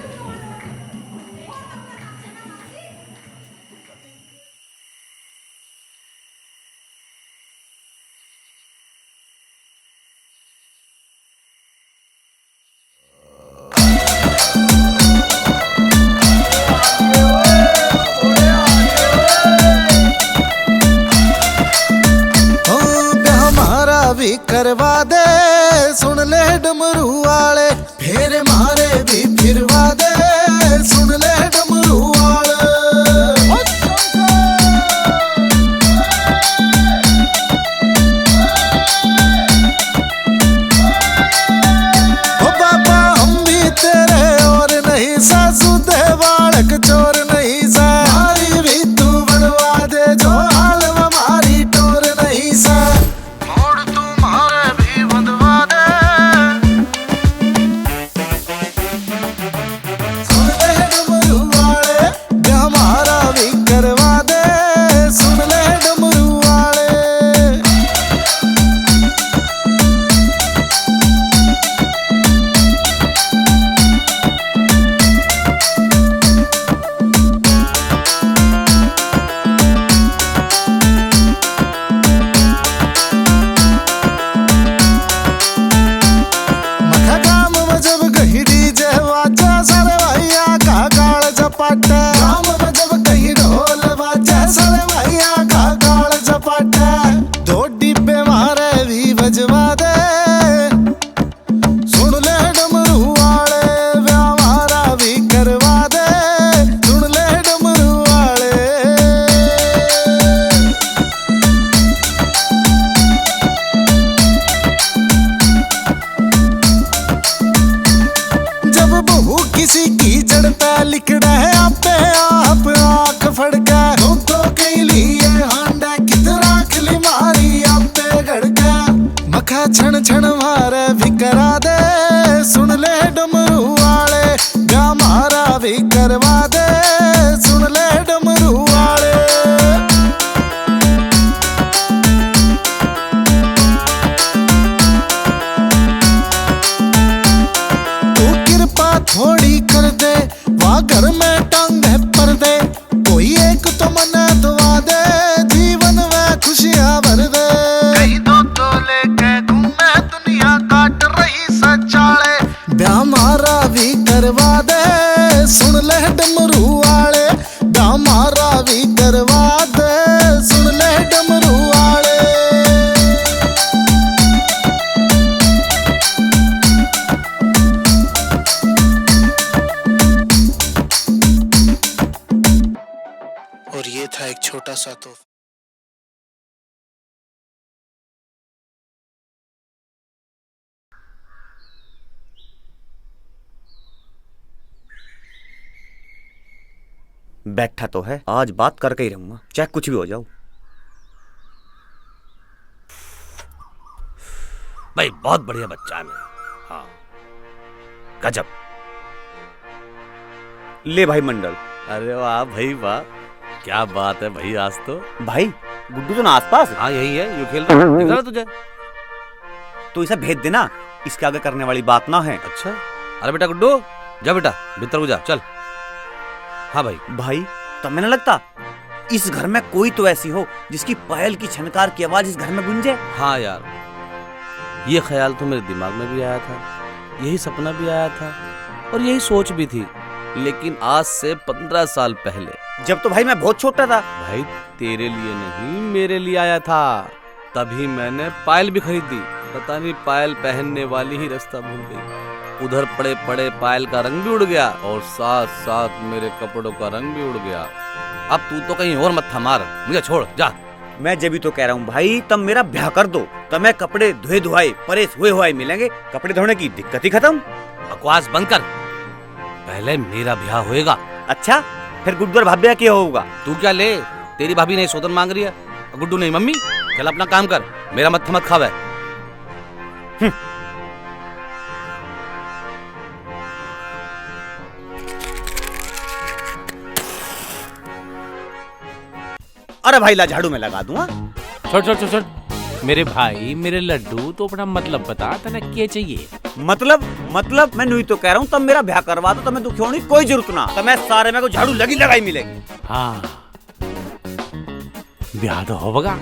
भी करवा दे, सुन ले डमरू वाले, फेरे मारे भी फिरवा दे, सुन ले डमरू वाले। ओ बाबा हम भी तेरे और नहीं, सासू दे बालक चोर नहीं सा, मारी भी तू बनवा दे, जो हाल हमारी टोर नहीं सा। किसी की जड़ पे लिखड़ा है आपे आप आंख फड़का, तो कहीं लिए हांडा किधर राख ली मारी आपे गड़का। मखा छण छण मारे भी करा दे, सुन ले डमरू वाले, गा मारा भी करवा दे, सुन ले डमरू वाले। थोड़ी कर दे, वहाँ घर में टांग है पर दे, कोई एक तो मना दुआ दे, जीवन में खुशियाँ भर दे। कहीं तो लेके घूमे दुनिया काट रही सचाले, ब्याह मारा भी करवा दे, सुन ले डमरू वाले, ब्याह मारा भी करवा दे, सुन ले डमरू वाले। और ये था एक छोटा सा तो बैठा तो है, आज बात करके ही रहूंगा, चाहे कुछ भी हो जाओ। भाई बहुत बढ़िया बच्चा है मेरा, हाँ गजब। ले भाई मंडल। अरे वाह भाई वाह, क्या बात है भाई, आज तो भाई गुड्डू तो ना आसपास। हाँ यही है, यू खेल रहा दिख रहा तुझे, तो इसे भेज देना, इसके आगे करने वाली बात ना है। अच्छा, अरे बेटा गुड्डू जा बेटा भीतर को जा, चल। हाँ भाई। भाई तब मैंने लगता इस घर में कोई तो ऐसी हो जिसकी पायल की छनकार की आवाज इस घर में गूंजे। हाँ यार, ये ख्याल तो मेरे दिमाग में भी आया था, यही सपना भी आया था और यही सोच भी थी, लेकिन आज से 15 साल पहले, जब तो भाई मैं बहुत छोटा था। भाई तेरे लिए नहीं मेरे लिए आया था, तभी मैंने पायल भी खरीदी। पता नहीं पायल पहनने वाली ही रास्ता भूल गई, उधर पड़े पड़े पायल का रंग भी उड़ गया और साथ साथ मेरे कपड़ों का रंग भी उड़ गया। अब तू तो कहीं और मत मार, मुझे छोड़ जा। मैं जब भी तो कह रहा हूँ भाई, तब मेरा ब्याह कर दो, तब मैं कपड़े धोए धुआए परेश हुए हुए मिलेंगे, कपड़े धोने की दिक्कत ही खत्म। बकवास बंद कर, पहले मेरा ब्याह होएगा। अच्छा, फिर गुड्डू और भाभी क्या होगा? तू क्या ले, तेरी भाभी नहीं सौतन मांग रही है, गुड्डू नहीं मम्मी। चल अपना काम कर, मेरा मत्था मत खावे। अरे भाई ला, झाड़ू में लगा दूंगा। छोड़ छोड़ छोड़ छोड़, मेरे भाई मेरे लड्डू तो अपना मतलब बता, तना क्या चाहिए? मतलब मैं नहीं तो कह रहा हूँ, तब मेरा ब्याह करवा दो, तब मैं दुखी होने की कोई जरूरत ना, तब मैं सारे में को झाड़ू लगी लगाई मिलेगी। हाँ, ब्याह तो होगा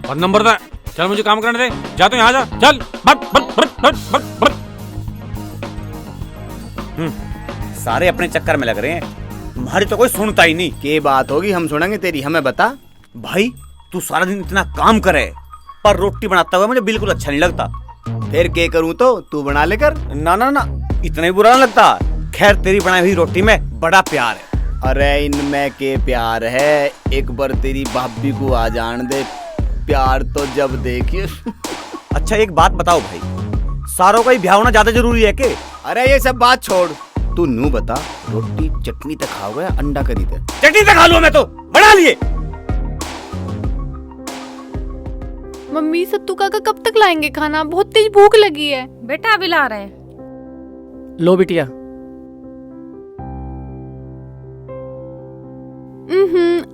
और नंबर दे। चल मुझे काम करने दे, जा तो यहाँ जा, चल। सारे अपने चक्कर में लग रहे हैं, तुम्हारी तो कोई सुनता ही नहीं। के बात होगी, हम सुनेंगे तेरी, हमें बता। भाई तू सारा दिन इतना काम करे, पर रोटी बनाता हुआ मुझे बिल्कुल अच्छा नहीं लगता। फिर क्या करूं तो तू बना लेकर। ना ना ना, इतना ही बुरा ना लगता। खैर तेरी बनाई हुई रोटी में बड़ा प्यार है। अरे इनमें के प्यार है, एक बार तेरी भाभी को आ जान दे, प्यार तो जब देखिए। अच्छा एक बात बताओ भाई, सारों का ही ब्याह होना ज्यादा जरूरी है के? अरे ये सब बात छोड़, तू नू बता, रोटी चटनी तक खाओगे या अंडा करी थे? चटनी तक खा लूं मैं तो, बना लिए। मम्मी सत्तू काका कब तक लाएंगे खाना? बहुत तेज भूख लगी है। बेटा अभी ला रहे हैं। लो बिटिया।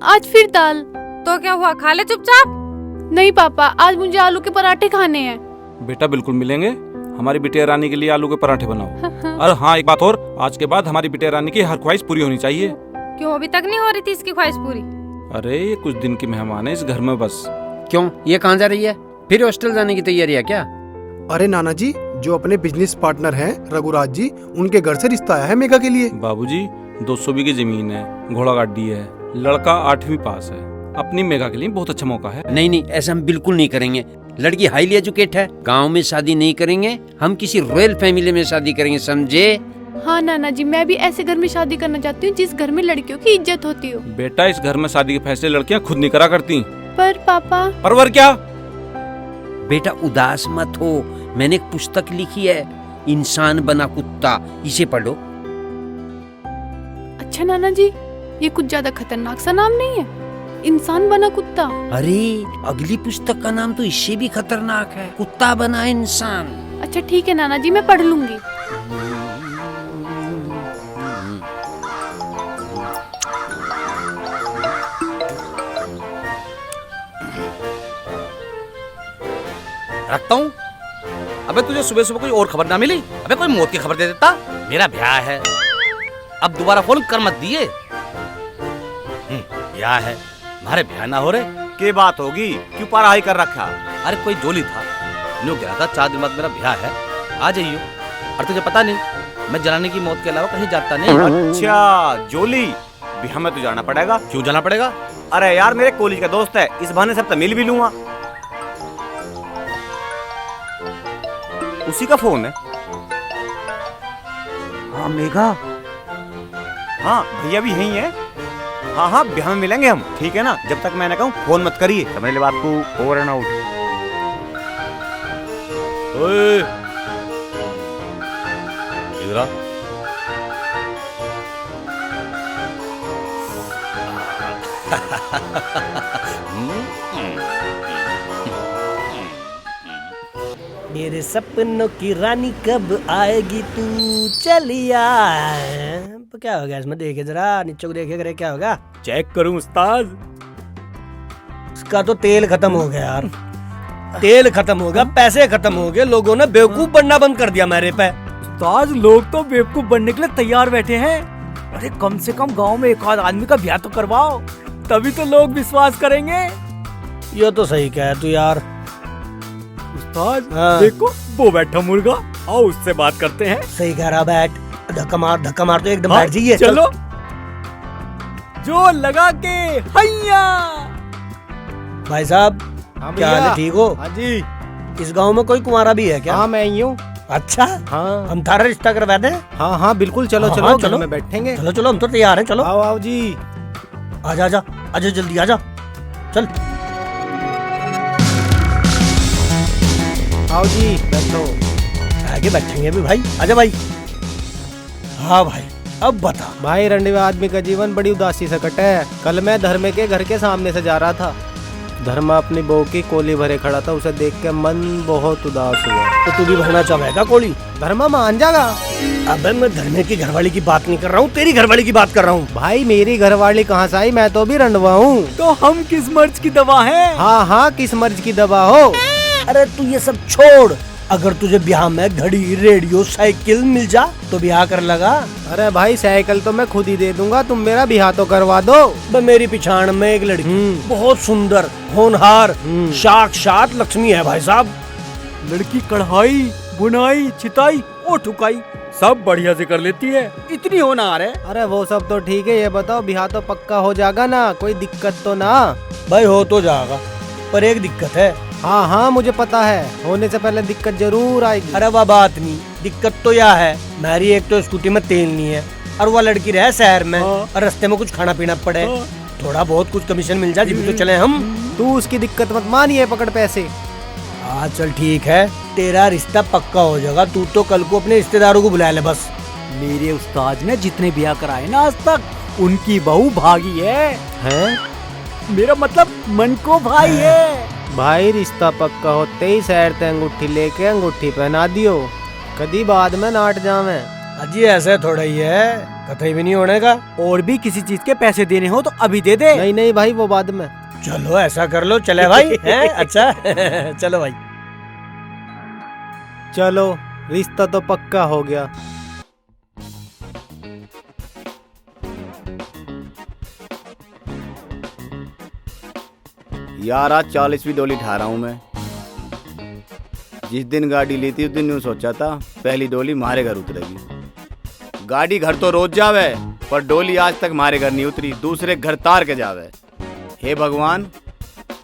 आज फिर दाल। तो क्या हुआ, खा ले चुपचाप। नहीं पापा, आज मुझे आलू के पराठे खाने हैं। बेटा बिल्कुल मिलेंगे, हमारी बिटिया रानी के लिए आलू के पराठे बनाओ। और हाँ एक बात और, आज के बाद हमारी बिटिया रानी की हर ख्वाहिश पूरी होनी चाहिए। क्यों, अभी तक नहीं हो रही थी इसकी ख्वाहिश पूरी? अरे ये कुछ दिन की मेहमान है इस घर में बस। क्यों, ये कहाँ जा रही है? फिर हॉस्टल जाने की तैयारी है क्या? अरे नाना जी, जो अपने बिजनेस पार्टनर हैं रघुराज जी, उनके घर से रिश्ता आया है मेघा के लिए। बाबूजी 200 बीघे जमीन है, घोड़ा गाड़ी है, लड़का 8वीं पास है, अपनी मेघा के लिए बहुत अच्छा मौका है। नहीं नहीं, ऐसा हम बिल्कुल नहीं करेंगे। लड़की हाईली एजुकेट है, गांव में शादी नहीं करेंगे, हम किसी रॉयल फैमिली में शादी करेंगे, समझे? हाँ नाना जी, मैं भी ऐसे घर में शादी करना चाहती हूँ जिस घर में लड़कियों की इज्जत होती हो। बेटा इस घर में शादी के फैसले लड़कियां खुद नहीं करा करती। पर पापा। परवर क्या? बेटा उदास मत हो, मैंने एक पुस्तक लिखी है, इंसान बना कुत्ता, इसे पढ़ो। अच्छा नाना जी, ये कुछ ज्यादा खतरनाक सा नाम नहीं है, इंसान बना कुत्ता? अरे अगली पुस्तक का नाम तो इससे भी खतरनाक है, कुत्ता बना इंसान। अच्छा ठीक है नाना जी, मैं पढ़ लूंगी। रखता हूँ। अबे तुझे सुबह सुबह कोई और खबर ना मिली? अबे कोई मौत की खबर दे देता। मेरा ब्याह है, अब दोबारा फोन कर मत दिए। ब्याह है, हमारे ब्याह ना हो रहे। क्या बात होगी, क्यों पारा हाई कर रखा? अरे कोई जोली था, न्यू गया था 4 दिन बाद मेरा ब्याह है, आ जाइयो। और तुझे पता नहीं, मैं जनानी की मौत के अलावा कहीं जाता नहीं। अच्छा जोली, ब्याह में तो जाना पड़ेगा। क्यों जाना पड़ेगा? अरे यार मेरे कॉलेज का दोस्त है, इस बहाने सब तो मिल भी लूंगा। उसी का फोन है। हाँ मेघा, हाँ भैया भी यही है। हाँ हाँ ब्याह में मिलेंगे हम, ठीक है ना? जब तक मैं ना कहूँ फोन मत करिए, समझ ले बात को। Over and out. इधर आ। मेरे सपनों की रानी कब आएगी तू चलिया। क्या हो गया इसमें, देखे जरा नीचे को देखे करे, क्या होगा? चेक करूं उस्ताद? उसका तो तेल खत्म हो गया यार, तेल खत्म हो गया, पैसे खत्म हो गए, लोगों ने बेवकूफ बनना बंद कर दिया मेरे पे। उस्ताद लोग तो बेवकूफ बनने के लिए तैयार बैठे हैं। अरे कम से कम गांव में एक आध आदमी का ब्याह तो करवाओ, तभी तो लोग विश्वास करेंगे। ये तो सही कहा तू यार। उस्ताद देखो वो बैठा मुर्गा, आओ उससे बात करते हैं। सही कह रहा, बैठ, धक्का मार तो एकदम बैठ जाइए। चलो जो लगा के हैया। भाई साहब क्या हाल है, ठीक हो? हाँ जी। इस गांव में कोई कुंवारा भी है क्या? हाँ मैं ही हूँ। अच्छा हाँ, हम थारा रिश्ता करवा दें? हाँ हाँ बिल्कुल, चलो चलो हाँ, चलो में बैठेंगे। चलो चलो, हम तो तैयार हैं, चलो। आओ आओ जी। आजा आजा आजा, जल्दी आजा, चल। आओ जी बैठो। आगे बैठेंगे भी भाई, आजा भाई। हाँ भाई अब बता। भाई रंडवे आदमी का जीवन बड़ी उदासी से कटा है। कल मैं धर्मे के घर के सामने से जा रहा था। धर्मा अपनी बहू की कोली भरे खड़ा था, उसे देख के मन बहुत उदास हुआ। तो तू भी भरना चाहेगा कोली? धर्मा मान जाएगा। अबे मैं धर्मे की घरवाली की बात नहीं कर रहा हूँ, तेरी घरवाली की बात कर रहा हूँ। भाई मेरी घरवाली कहाँ से आई, मैं तो भी रंडवा हूँ। तो हम किस मर्ज की दवा है? हाँ हाँ किस मर्ज की दवा हो। अरे तू ये सब छोड़, अगर तुझे ब्याह में घड़ी रेडियो साइकिल मिल जा तो ब्याह कर लगा। अरे भाई साइकिल तो मैं खुद ही दे दूंगा, तुम मेरा ब्याह तो करवा दो। मेरी पिछाड़ में एक लड़की बहुत सुंदर होनहार साक्षात लक्ष्मी है भाई साहब। लड़की कढ़ाई बुनाई चिताई और ठुकाई सब बढ़िया से कर लेती है, इतनी होनहार है। अरे वो सब तो ठीक है, ये बताओ ब्याह तो पक्का हो जाएगा ना, कोई दिक्कत तो ना? भाई हो तो जाएगा पर एक दिक्कत है। हाँ हाँ मुझे पता है, होने से पहले दिक्कत जरूर आएगी। अरे वह बात नहीं, दिक्कत तो यह है मेरी एक तो स्कूटी में तेल नहीं है और वह लड़की रहे शहर में और रास्ते में कुछ खाना पीना पड़े, थोड़ा बहुत कुछ कमीशन मिल जाए जी तो चले हम। तू उसकी दिक्कत मत मानिए, पकड़ पैसे। हाँ चल ठीक है, तेरा रिश्ता पक्का हो जाएगा। तू तो कल को अपने रिश्तेदारों को बुला ले बस। मेरे उस्ताद ने जितने ब्याह कराए ना आज तक उनकी बहू भागी है? मेरा मतलब मन को भाई है। भाई रिश्ता पक्का होते ही शहर ते अंगूठी लेके अंगूठी पहना दियो, कभी बाद में नाट जावे। अजी ऐसे थोड़ा ही है, कतई भी नहीं होने का। और भी किसी चीज के पैसे देने हो तो अभी दे दे। नहीं नहीं भाई वो बाद में। चलो ऐसा कर लो, चले भाई हैं? अच्छा चलो भाई चलो, रिश्ता तो पक्का हो गया। यार आज 40वीं डोली ठा रहा हूँ मैं। जिस दिन गाड़ी ली थी उस दिन यूँ सोचा था पहली डोली हमारे घर उतरेगी। गाड़ी घर तो रोज जावे पर डोली आज तक हमारे घर नहीं उतरी, दूसरे घर तार के जावे। हे भगवान,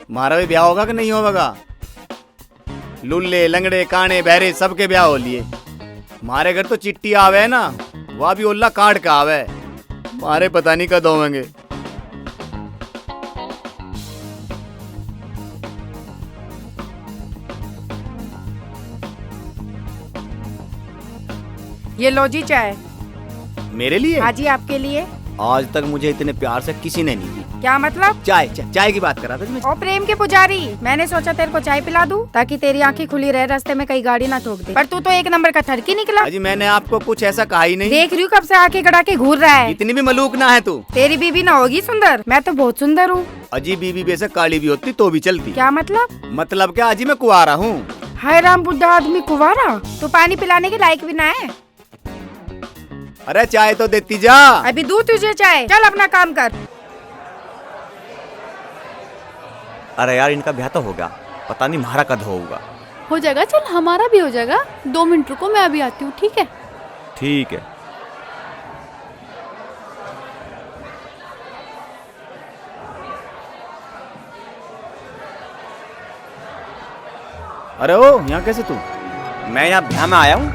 हमारा भी ब्याह होगा कि नहीं होगा? लुल्ले लंगड़े काने बहरे सबके ब्याह हो लिए। हमारे घर तो चिट्ठी आवे है ना, वह भी ओल्ला काट का आवे। हमारे पता नहीं कद होंगे। ये लो जी चाय। मेरे लिए? हाँ जी आपके लिए। आज तक मुझे इतने प्यार से किसी ने नहीं दी। क्या मतलब? चाय चाय की बात कर रहा था। ओ प्रेम के पुजारी, मैंने सोचा तेरे को चाय पिला दूं ताकि तेरी आंखें खुली रहे, रास्ते में कहीं गाड़ी ना ठोक दे, पर तू तो एक नंबर का ठरकी निकला। अजी मैंने आपको कुछ ऐसा कहा ही नहीं। देख रही हूँ कब से आंखें गड़ा के घूर रहा है। इतनी भी मलूक ना है तू। तेरी बीबी ना होगी सुंदर, मैं तो बहुत सुंदर हूँ। अजी बीबी बेशक काली भी होती तो भी चलती। क्या मतलब? मतलब क्या अजी मैं कुंवारा हूँ। हाय राम बुड्ढा आदमी कुंवारा, तू पानी पिलाने के लायक भी ना है। अरे चाय तो देती जा। अभी दूध तुझे चाय, चल अपना काम कर। अरे यार इनका ब्याह तो होगा, पता नहीं हमारा कद होगा। हो जाएगा, चल हमारा भी हो जाएगा। 2 मिनट रुको, मैं अभी आती हूँ। ठीक है? ठीक है। अरे ओ यहाँ कैसे तू? मैं यहाँ ब्याह में आया हूँ।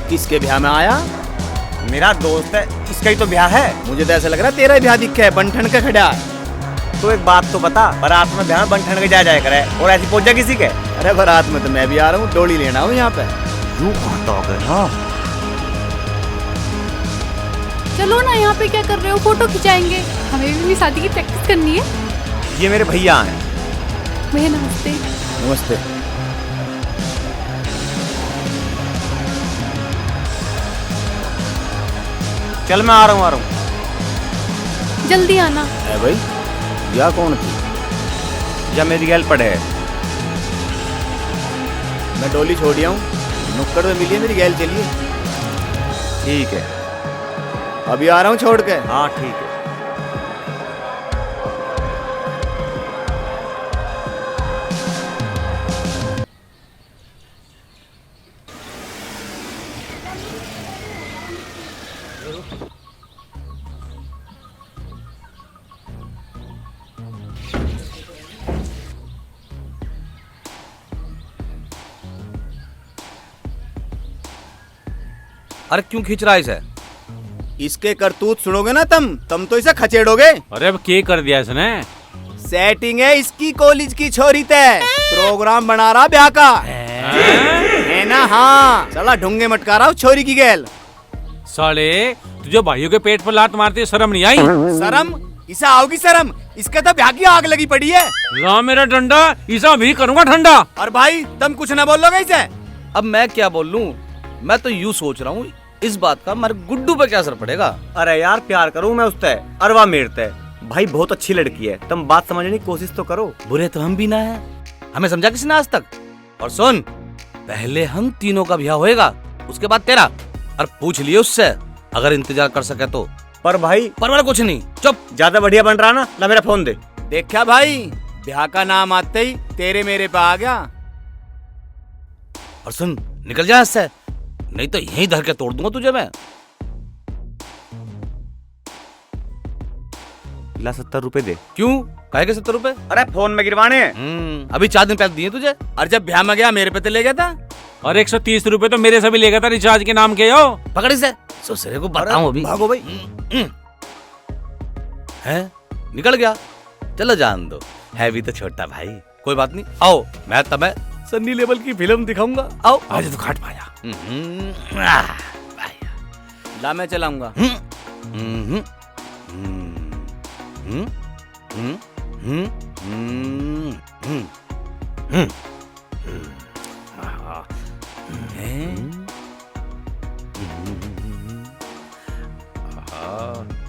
किसके ब्याह में आया? मेरा दोस्त है, इसका ही तो ब्याह है। मुझे तो ऐसा लग रहा है तेरा ही ब्याह दिखा है, बनठन का खड़ा है। तो एक बात तो बता, बारात में ब्याह में बनठन के जाया करे और ऐसी पहुंचा किसी के? अरे बारात में तो मैं भी आ रहा हूँ, डोली लेना हूँ यहाँ पे। यूँ कहता हो गया। हाँ चलो ना, यहाँ पे क्या कर रहे हो? फोटो खिंचाएंगे, हमें भी अपनी शादी की प्रैक्टिस करनी है। ये मेरे भैया हैं। भैया नमस्ते। नमस्ते। चल मैं आ रहा हूँ। जल्दी आना। है भाई, या कौन थी? या मेरी गर्लफ्रेंड है। मैं डोली छोड़िया हूँ, नुक्कड़ में मिली है मेरी गैल, चलिए। ठीक है, अभी आ रहा हूँ छोड़ के। हाँ ठीक है। अरे क्यों खींच रहा है इसे? इसके करतूत सुनोगे ना तुम तो इसे खचेड़ोगे। अरे अब क्या कर दिया इसने? सेटिंग है इसकी कॉलेज की छोरी तय प्रोग्राम बना रहा ब्याह का है ना। हाँ साला ढूंगे मटका रहा हूँ छोरी की गैल। साले तुझे भाइयों के पेट पर लात मारते शर्म नहीं आई? शर्म इसे आओगी शर्म, इसके तो ब्याह की आग लगी पड़ी है। ला मेरा डंडा, इसा भी करूंगा ठंडा। और भाई तुम कुछ ना बोलोगे इसे? अब मैं क्या बोल लूं, मैं तो यूँ सोच रहा हूँ इस बात का हमारे गुड्डू पे क्या असर पड़ेगा। अरे यार प्यार करूँ मैं उससे, अरवा मेरते भाई बहुत अच्छी लड़की है, तुम बात समझने की कोशिश तो करो। बुरे तो हम भी ना है, हमें समझा किसी ने आज तक। और सुन, पहले हम तीनों का ब्याह होएगा, उसके बाद तेरा। और पूछ लिए उससे, अगर इंतजार कर सके तो। पर भाई पर कुछ नहीं, चुप। ज्यादा बढ़िया बन रहा ना, ला मेरा फोन दे। देखा भाई, ब्याह का नाम आते ही तेरे मेरे पे आ गया। और सुन, निकल जा इससे, नहीं तो यहीं धर के तोड़ दूंगा तुझे मैं। ला 70 रुपए दे। क्यों, काहे के 70 रुपए? अरे फोन में गिरवाने। अभी 4 दिन पहले दिए तुझे। और जब ब्याह में गया मेरे पे तो ले गया था। और 130 रुपए तो मेरे से भी ले गया था रिचार्ज के नाम के। हो पकड़ इसे, ससुरे को बताऊं अभी। भागो भाई। है निकल गया, चलो जान दो, है भी तो छोटा भाई, कोई बात नहीं। आओ मैं तुम्हें सन्नी लेवल की फिल्म दिखाऊंगा। आओ आज तो खाट पाया। ला मैं चलाऊंगा।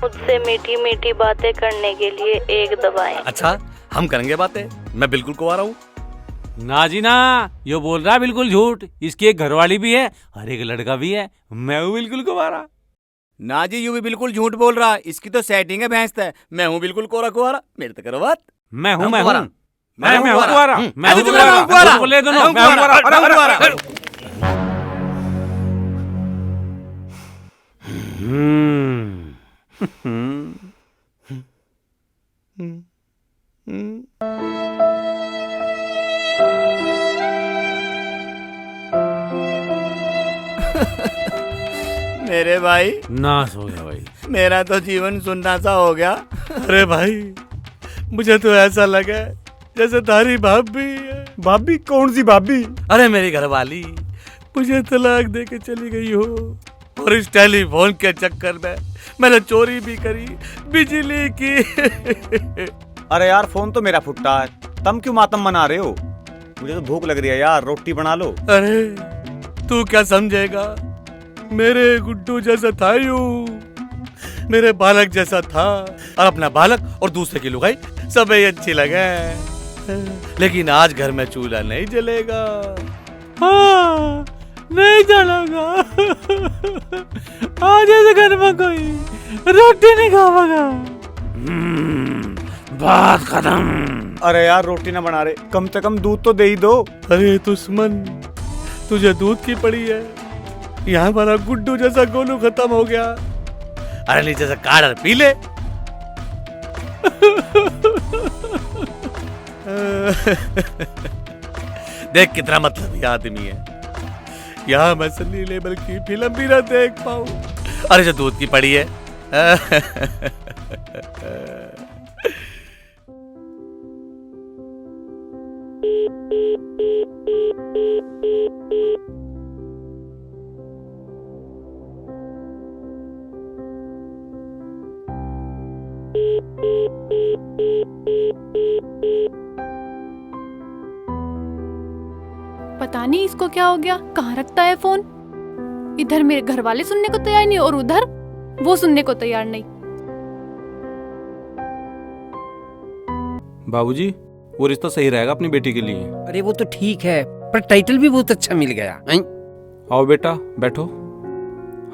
मुझसे मीठी मीठी बातें करने के लिए 1 दबाएं। अच्छा हम करेंगे बातें, मैं बिल्कुल कुंवारा हूँ। ना जी ना, ये बोल रहा है बिल्कुल झूठ। इसकी एक घरवाली भी है और एक लड़का भी है, मैं हूँ बिल्कुल कुंवारा। ना जी यू भी बिल्कुल झूठ बोल रहा, इसकी तो सेटिंग है भैंस है। मैं हूँ बिल्कुल कोरा कुंवारा, मेरे तो करो बात। मैं हूँ कुंवारा। कुंवारा, मैं हूँ कुंवारा। बोले दोनों, मैं हूँ कुंवारा। मेरे भाई नाश हो गया भाई, मेरा तो जीवन सुनना सा हो गया। अरे भाई मुझे तो ऐसा लगा जैसे तारी भाभी है। भाभी? कौन सी भाभी? अरे मेरी घरवाली मुझे तलाक दे के चली गई हो, और इस टेलीफोन के चक्कर में मैंने चोरी भी करी, बिजली की। अरे यार फोन तो मेरा फुट्टा है, तुम क्यों मातम मना रहे हो? मुझे तो भूख लग रही है यार, रोटी बना लो। अरे तू क्या समझेगा, मेरे गुड्डू जैसा था यूं, मेरे बालक जैसा था। और अपना बालक और दूसरे की लुगाई सब ही अच्छी लगे, लेकिन आज घर में चूल्हा नहीं जलेगा। हाँ नहीं जलेगा। आज ऐसे घर में कोई रोटी नहीं खाएगा। बात खत्म। अरे यार रोटी ना बना रहे, कम से कम दूध तो दे ही दो। अरे दुश्मन, तुझे दूध की पड़ी है, यहाँ हमारा गुड्डू जैसा गोलू खत्म हो गया। अरे नीचे से काढ़ और पी ले। देख कितना मतलब आदमी है, यहाँ मैं सन्नी लेवल की फिल्म भी ना देख पाऊं। अरे जो दूध की पड़ी है। पता नहीं इसको क्या हो गया, कहाँ रखता है फोन। इधर मेरे घर वाले सुनने को तैयार नहीं और उधर वो सुनने को तैयार नहीं। बाबूजी वो रिश्ता सही रहेगा अपनी बेटी के लिए। अरे वो तो ठीक है, पर टाइटल भी बहुत अच्छा मिल गया। आओ बेटा बैठो,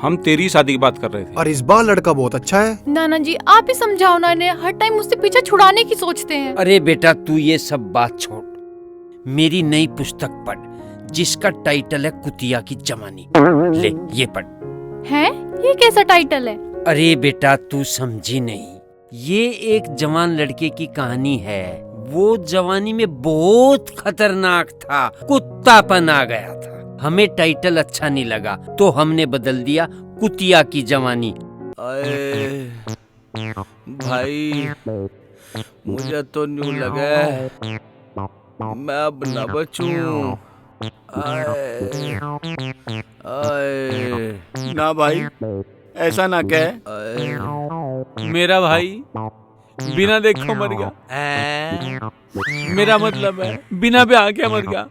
हम तेरी शादी की बात कर रहे थे। और इस बार लड़का बहुत अच्छा है। नाना जी आप ही समझाओ ना, इन्हें हर टाइम मुझसे पीछे छुड़ाने की सोचते हैं। अरे बेटा तू ये सब बात छोड़, मेरी नई पुस्तक पढ़ जिसका टाइटल है कुतिया की जवानी। ले ये पढ़। हैं? ये कैसा टाइटल है? अरे बेटा तू समझी नहीं, ये एक जवान लड़के की कहानी है। वो जवानी में बहुत खतरनाक था, कुत्तापन आ गया था। हमें टाइटल अच्छा नहीं लगा तो हमने बदल दिया कुतिया की जवानी। अरे भाई मुझे तो न्यू लगे मैं अब न बचूं। ना भाई, ऐसा ना कह। मेरा भाई बिना देखो मर गया। मेरा मतलब है बिना ब्याह के मर गया।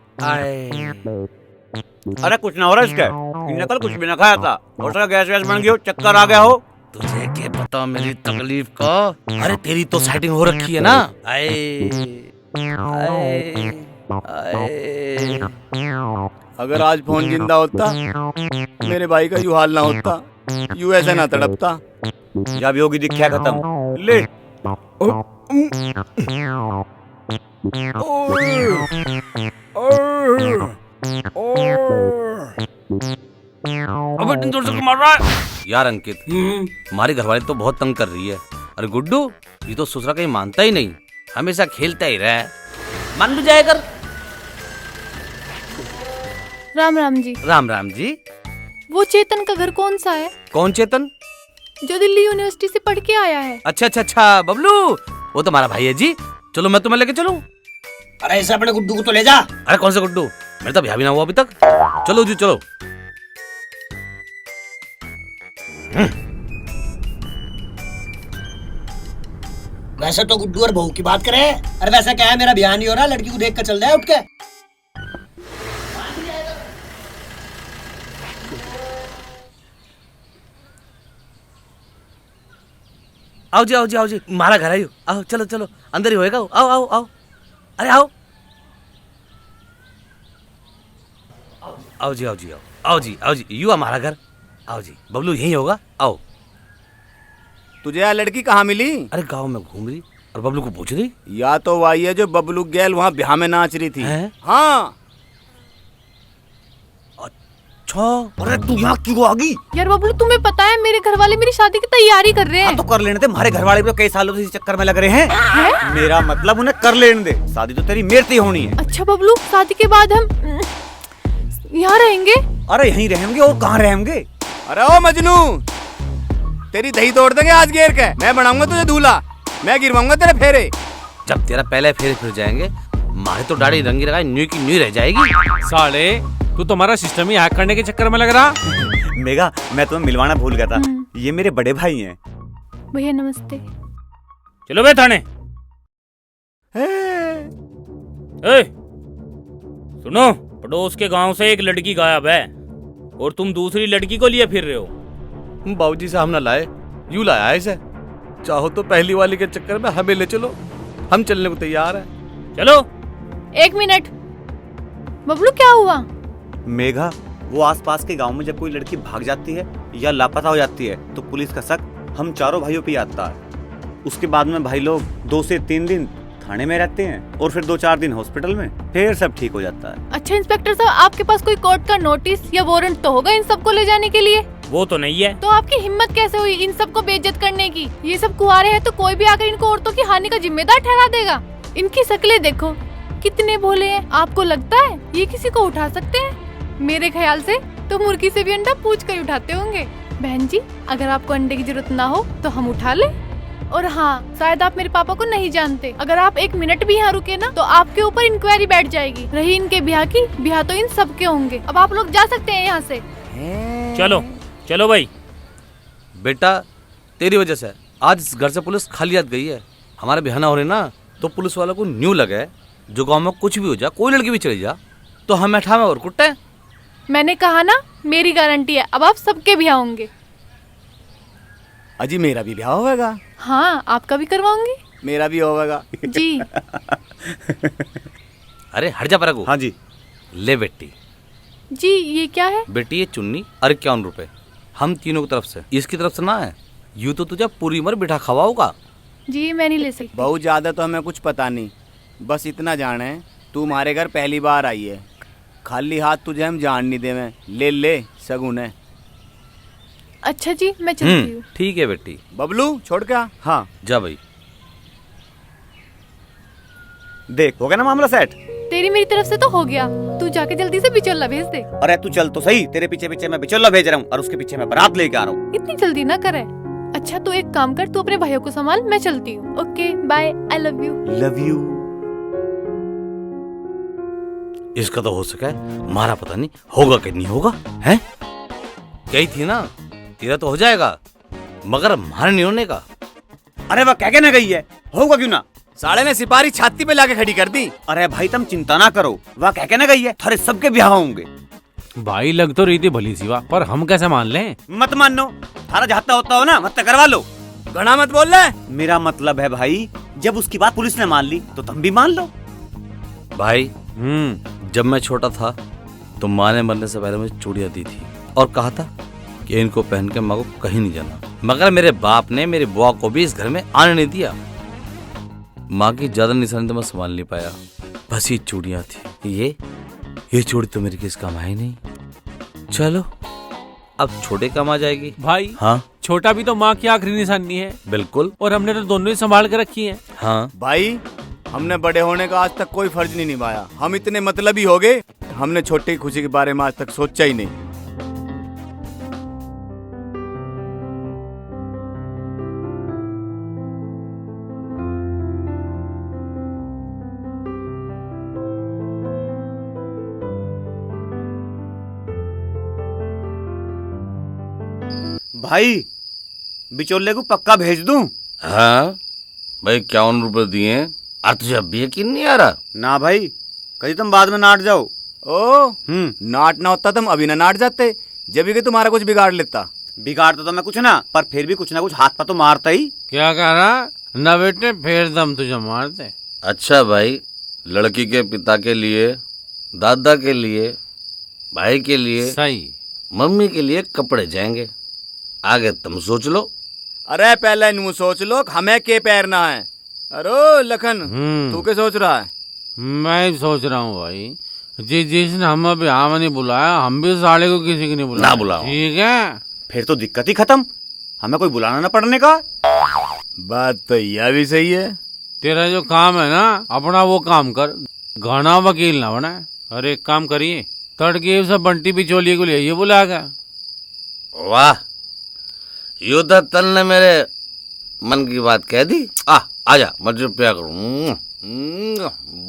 अरे कुछ ना हो रहा इसके, इन्हें कल कुछ भी ना खाया था और सारा गैस वैस बन गया, चक्कर आ गया हो। तुझे क्या पता मेरी तकलीफ का? अरे तेरी तो सेटिंग हो रखी है ना। अगर आज फोन जिंदा होता मेरे भाई का यूं हाल ना होता, यूं ऐसा ना तड़पता। जब योगी दिखा खत्म ले। अबे इतनी जोर से क्यों मार रहा है? यार अंकित, हमारी घरवाली तो बहुत तंग कर रही है। अरे गुड्डू, ये तो ससुरा कहीं मानता ही नहीं, हमेशा खेलता ही रहा है। मान भी जाए कर। राम राम जी। राम राम जी। वो चेतन का घर कौन सा है? कौन चेतन? जो दिल्ली यूनिवर्सिटी से पढ़ के आया है। अच्छा अच्छा अच्छा, बबलू, वो तो हमारा भाई है जी। चलो मैं तुम्हें लेके चलूं। अरे ऐसे अपने गुड्डू को तो ले जा। अरे कौन सा गुड्डू? मेरे तो ब्याह भी ना हुआ अभी तक। चलो जी चलो। वैसे तो गुड्डू और बहू की बात करे। अरे वैसे क्या है, मेरा ब्याह नहीं हो रहा, लड़की को देख कर चल जाए उठ के। आओ जी आओ जी आओ जी, हमारा घर है। आओ चलो चलो, अंदर ही होएगा। आओ आओ आओ, अरे आओ आओ जी आओ जी आओ आओ जी आओ जी, यू हमारा घर। आओ जी, बबलू यही होगा। आओ। तुझे यह लड़की कहाँ मिली? अरे गांव में घूम रही और बबलू को पूछ रही। या तो वही है जो बबलू गैल वहाँ ब्याह में नाच रही थी। हाँ। अरे तू यहाँ क्यों आ गई? यार बबलू, तुम्हें पता है मेरे घर वाले मेरी शादी की तैयारी कर रहे हैं। तो कर लेने दे, हमारे घर वाले भी तो कई सालों से इस चक्कर में लग रहे हैं। मेरा मतलब उन्हें कर लेने दे, शादी तो तेरी मेरे से होनी है। अच्छा बबलू, शादी के बाद हम यहाँ रहेंगे? अरे यहीं रहेंगे और कहाँ रहेंगे? अरे ओ मजनू, तेरी दही तोड़ देंगे आज घेर के। मैं बनाऊंगा तुझे दूल्हा, मैं गिरवाऊंगा तेरे फेरे। जब तेरा पहले फेरे फिर जाएंगे, मारे तो दाढ़ी रंगी लगाई न्यू की न्यू रह जाएगी। साले, तू तुम्हारा सिस्टम ही हैक करने के चक्कर में लग रहा। मेघा, मैं तुम्हें मिलवाना भूल गया था, ये मेरे बड़े भाई हैं। भैया नमस्ते। चलो बे थाने। सुनो, पड़ोस के गांव से एक लड़की गायब है और तुम दूसरी लड़की को लिए फिर रहे हो। बाबूजी से हम ना लाए, यू लाया है इसे। चाहो तो पहली वाली के चक्कर में हमें ले चलो, हम चलने को तैयार हैं। चलो। 1 मिनट बबलू, क्या हुआ? मेघा, वो आसपास के गांव में जब कोई लड़की भाग जाती है या लापता हो जाती है तो पुलिस का शक हम चारों भाइयों पे आता है। उसके बाद में भाई लोग 2 से 3 दिन थाने में रहते हैं और फिर 2-4 दिन हॉस्पिटल में, फिर सब ठीक हो जाता है। अच्छा इंस्पेक्टर साहब, आपके पास कोई कोर्ट का नोटिस या वारंट तो होगा इन सबको ले जाने के लिए? वो तो नहीं है। तो आपकी हिम्मत कैसे हुई इन सबको बेइज्जत करने की? ये सब कुंवारे हैं तो कोई भी आकर इनको औरतों की हानि का जिम्मेदार ठहरा देगा। इनकी शक्लें देखो, कितने भोले हैं। आपको लगता है ये किसी को उठा सकते हैं? मेरे ख्याल से तो मुर्गी से भी अंडा पूछ कर उठाते होंगे। बहन जी, अगर आपको अंडे की जरूरत ना हो तो हम उठा ले। और हाँ, शायद आप मेरे पापा को नहीं जानते, अगर आप 1 मिनट भी यहाँ रुके ना तो आपके ऊपर इंक्वायरी बैठ जाएगी। रही इनके ब्याह की, ब्याह तो इन सबके होंगे। अब आप लोग जा सकते हैं यहाँ से। चलो चलो भाई। बेटा, तेरी वजह से आज इस घर से पुलिस खाली हाथ गई है। हमारे ब्याह ना हो रहे ना तो पुलिस वालों को न्यू लगे, जो गाँव में कुछ भी हो जा, कोई लड़की भी चली जा तो हम अठावे और कुट्टे। मैंने कहा ना, मेरी गारंटी है, अब आप सबके ब्याह होंगे। अजी मेरा भी ब्याह होगा। हाँ, आपका भी करवाऊंगी। मेरा भी होगा जी। अरे हट जा परगू। हाँ जी। ले बेटी। जी, ये क्या है? बेटी ये चुन्नी और 51 रुपए, हम तीनों की तरफ से। इसकी तरफ से ना है, यूँ तो तुझे पूरी उम्र बिठा खवाओगा। जी मैं नहीं ले सकती। बहुत ज्यादा तो हमें कुछ पता नहीं, बस इतना जाने तू हमारे घर पहली बार आई है, खाली हाथ तुझे हम जान नहीं देवे। ले ले सगुन है। अच्छा जी, मैं चलती हूँ। ठीक है बेटी। बबलू छोड़ क्या? हाँ जा भाई। देख, हो गया ना मामला सेट? तेरी मेरी तरफ से तो हो गया, तू जाके जल्दी से बिचौला भेज दे। अरे तू चल तो सही, तेरे पीछे पीछे मैं बिचौला भेज रहा हूँ और उसके पीछे मैं बारात लेके आ रहा हूँ। इतनी जल्दी ना करे। अच्छा तू एक काम कर, तू अपने भाइयों को संभाल, मैं चलती हूँ। Okay bye, I love you. Love you. इसका तो हो सका है, हमारा पता नहीं होगा कि नहीं होगा। हैं यही थी ना, तेरा तो हो जाएगा मगर हमारे नहीं होने का। अरे वह कह के ना गई है, होगा क्यों ना। साले ने सिपारी छाती पे लाके खड़ी कर दी। अरे भाई तुम चिंता ना करो, वह कह के ना गई है थारे सबके ब्याह होंगे। भाई लग तो रही थी भली सिवा, पर हम कैसे मान लें? मत मानो, थारा जाता होता हो ना मत करवा लो। घना मत बोल रहे। मेरा मतलब है भाई, जब उसकी बात पुलिस ने मान ली तो तुम भी मान लो। भाई जब मैं छोटा था तो माँ ने मरने से पहले मुझे चूड़ियां दी थी और कहा था कि इनको पहन के माँ को कहीं नहीं जाना, मगर मेरे बाप ने मेरी बुआ को भी इस घर में आने नहीं दिया। माँ की ज्यादा निशानी तो मैं संभाल नहीं पाया, बस ये चूड़ियां थी। ये चूड़ी तो मेरी किस काम आई नहीं। चलो अब छोटे काम आ जाएगी। भाई हाँ छोटा भी तो माँ की आखिरी निशानी है। बिल्कुल, और हमने तो दोनों ही संभाल के रखी है। हाँ भाई हमने बड़े होने का आज तक कोई फर्ज नहीं निभाया। हम इतने मतलबी हो गए, हमने छोटे की खुशी के बारे में आज तक सोचा ही नहीं। भाई बिचौले को पक्का भेज दूं? हाँ भाई 51 रुपए दिए। और तुझे अब भी यकीन नहीं आ रहा? ना भाई, कहीं तुम बाद में नाट जाओ। ओ नाट ना होता तुम अभी ना नाट जाते, जब भी तुम्हारा कुछ बिगाड़ लेता। बिगाड़ता तो मैं कुछ ना, पर फिर भी कुछ ना कुछ हाथ पर तो मारता ही। क्या कह रहा ना बेटे, फिर दम तुझे मारते। अच्छा भाई, लड़की के पिता के लिए, दादा के लिए, भाई के लिए, सही, मम्मी के लिए कपड़े जाएंगे। आगे तुम सोच लो। अरे पहले नू सोच लो हमें के पैरना है। अरे लखन तू क्या सोच रहा है? मैं सोच रहा हूँ भाई, जिसने हम अभी यहाँ नहीं बुलाया, हम भी साले को किसी को नहीं बुलाया। ना बुलाओ। ठीक है, फिर तो दिक्कत ही खत्म, हमें कोई बुलाना ना पड़ने का। बात तो यह भी सही है। तेरा जो काम है ना, अपना वो काम कर, घना वकील ना बना। अरे एक काम करिए, तड़के सब बंटी बिचौलिए को ले आइए बुला कर। वाह, युद्ध तल ने मेरे मन की बात कह दी। आजा मुझे प्यार करूं।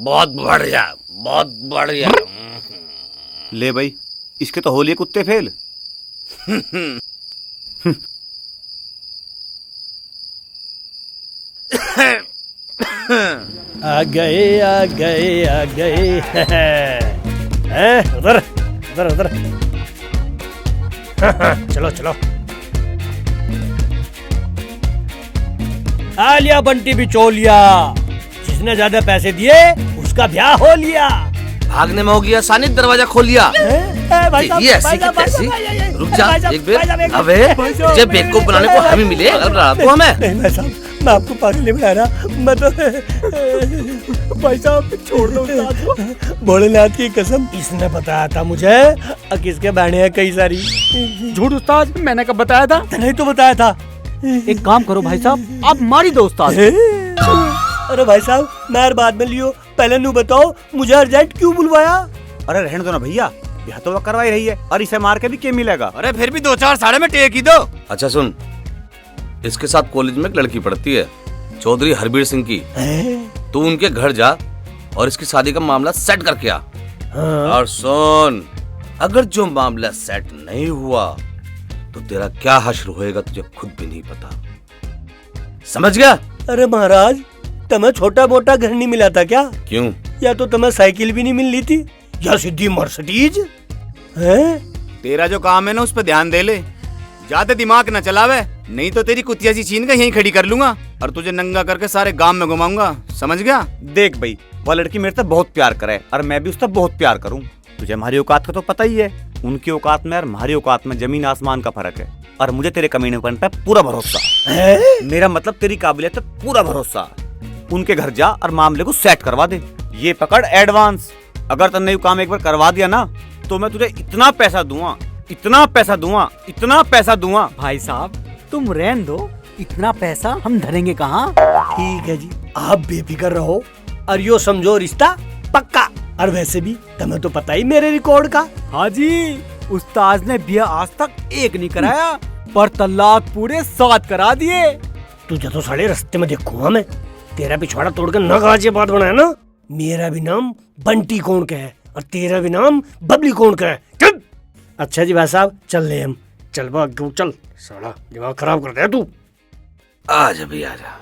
बहुत बढ़िया, बहुत बढ़िया। ले भाई, इसके तो होली कुत्ते फेल। आ गए आ गए आ गए। उधर उधर उधर। चलो चलो। आ लिया बंटी बिचौलिया, जिसने ज्यादा पैसे दिए उसका ब्याह हो लिया। भागने में हो गया सानी, दरवाजा खोल लिया। भाई साहब, ये ऐसी की तैसी। रुक जा एक बेर। अबे जब बेवकूफ बनाने को हमें मिले, तो हमें। नहीं भाई साहब, मैं आपको पागल नहीं बना रहा, मैं तो भाई साहब छोड़ दो। भोलेनाथ की कसम, इसने बताया था मुझे कि इसके बहने हैं कई सारी। झूठ उस्ताद, मैंने कब बताया था? नहीं तो बताया था। एक काम करो भाई साहब, आप मारी दो उस्ताद। अरे भाई साहब, मैं बाद में लियो, पहले नू बताओ मुझे अर्जेंट क्यों बुलवाया? अरे रहने दो ना भैया, यह तो वह करवाई रही है, और इसे मार के भी क्या मिलेगा? अरे फिर भी 2-4 साढ़े में टेक ही दो। अच्छा सुन, इसके साथ कॉलेज में एक लड़की पढ़ती है, चौधरी हरबीर सिंह की। तू उनके घर जा और इसकी शादी का मामला सेट करके आ। और सुन, अगर जो मामला सेट नहीं हुआ तो तेरा क्या हश्र होएगा तुझे खुद भी नहीं पता, समझ गया? अरे महाराज, तुम्हें छोटा मोटा घर नहीं मिला था क्या? क्यों? या तो तुम्हें साइकिल भी नहीं मिल रही थी, या सीधी मर्सिडीज है? तेरा जो काम है ना उस पर ध्यान दे ले, ज्यादा दिमाग न चलावे, नहीं तो तेरी कुतिया सी छीन कर यहीं खड़ी कर लूंगा और तुझे नंगा करके सारे गांव में घुमाऊंगा, समझ गया? देख भाई, वह लड़की मेरे से बहुत प्यार करे और मैं भी उससे बहुत प्यार करूं। तुझे हमारी औकात का तो पता ही है, उनकी औकात में और हमारी औकात में जमीन आसमान का फर्क है। और मुझे तेरे कमीनेपन पे पूरा भरोसा है। मेरा मतलब तेरी काबिलियत पे पूरा भरोसा। उनके घर जा और मामले को सेट करवा दे। ये पकड़ एडवांस, अगर तुमने ये काम एक बार करवा दिया ना तो मैं तुझे इतना पैसा दूंगा, इतना पैसा दूंगा, इतना पैसा दूंगा। भाई साहब तुम रहन दो, इतना पैसा हम धरेंगे कहाँ? ठीक है जी, आप बेफिक्र रहो और यो समझो रिश्ता पक्का। और वैसे भी तुम्हें तो पता ही मेरे रिकॉर्ड का। हाँ जी, उस्ताद ने बिया आज तक एक नहीं कराया, पर तलाक पूरे 7 करा दिए। तुझे तो साले रास्ते में देखूंगा मैं। तेरा पिछवाड़ा तोड़कर न गाजे बात बनाया ना। मेरा भी नाम बंटी कौन का है और तेरा भी नाम बबली कौन का है। चल। अच्छा जी भाई साहब, चल ले हम। चल भाग क्यों, चल। साला दिमाग खराब कर दिया तू। आजा भी आजा।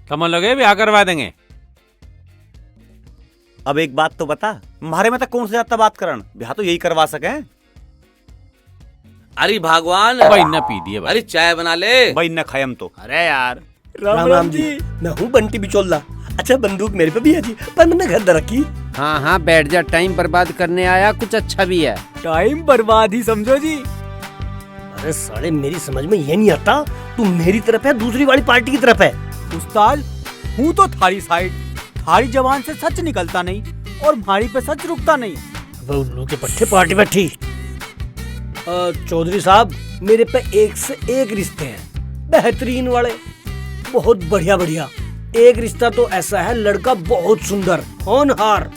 समझ लगे ब्याह करवा देंगे। अब एक बात तो बता, हमारे में तक कौन से जाता बात करन, ब्याह तो यही करवा सके। अरे भगवान, भाई न पी दिए भाई। अरे चाय बना ले भाई न खायम तो। अरे यार राम राम जी। मैं हूँ बंटी बिचौला। अच्छा बंदूक मेरे पे भी है जी, पर मैंने घर न रखी। हाँ हाँ बैठ जा, टाइम बर्बाद करने आया, कुछ अच्छा भी है। टाइम बर्बाद ही समझो जी। अरे साले मेरी समझ में ये नहीं आता, तू मेरी तरफ है दूसरी वाली पार्टी की तरफ है। उस्ताद हूँ तो थारी साइड, थारी जवान से सच निकलता नहीं और भारी पे सच रुकता नहीं। वो उल्लू के पट्टे पार्टी बैठी। चौधरी साहब, मेरे पे एक से एक रिश्ते हैं, बेहतरीन वाले, बहुत बढ़िया बढ़िया। एक रिश्ता तो ऐसा है, लड़का बहुत सुंदर, होनहार।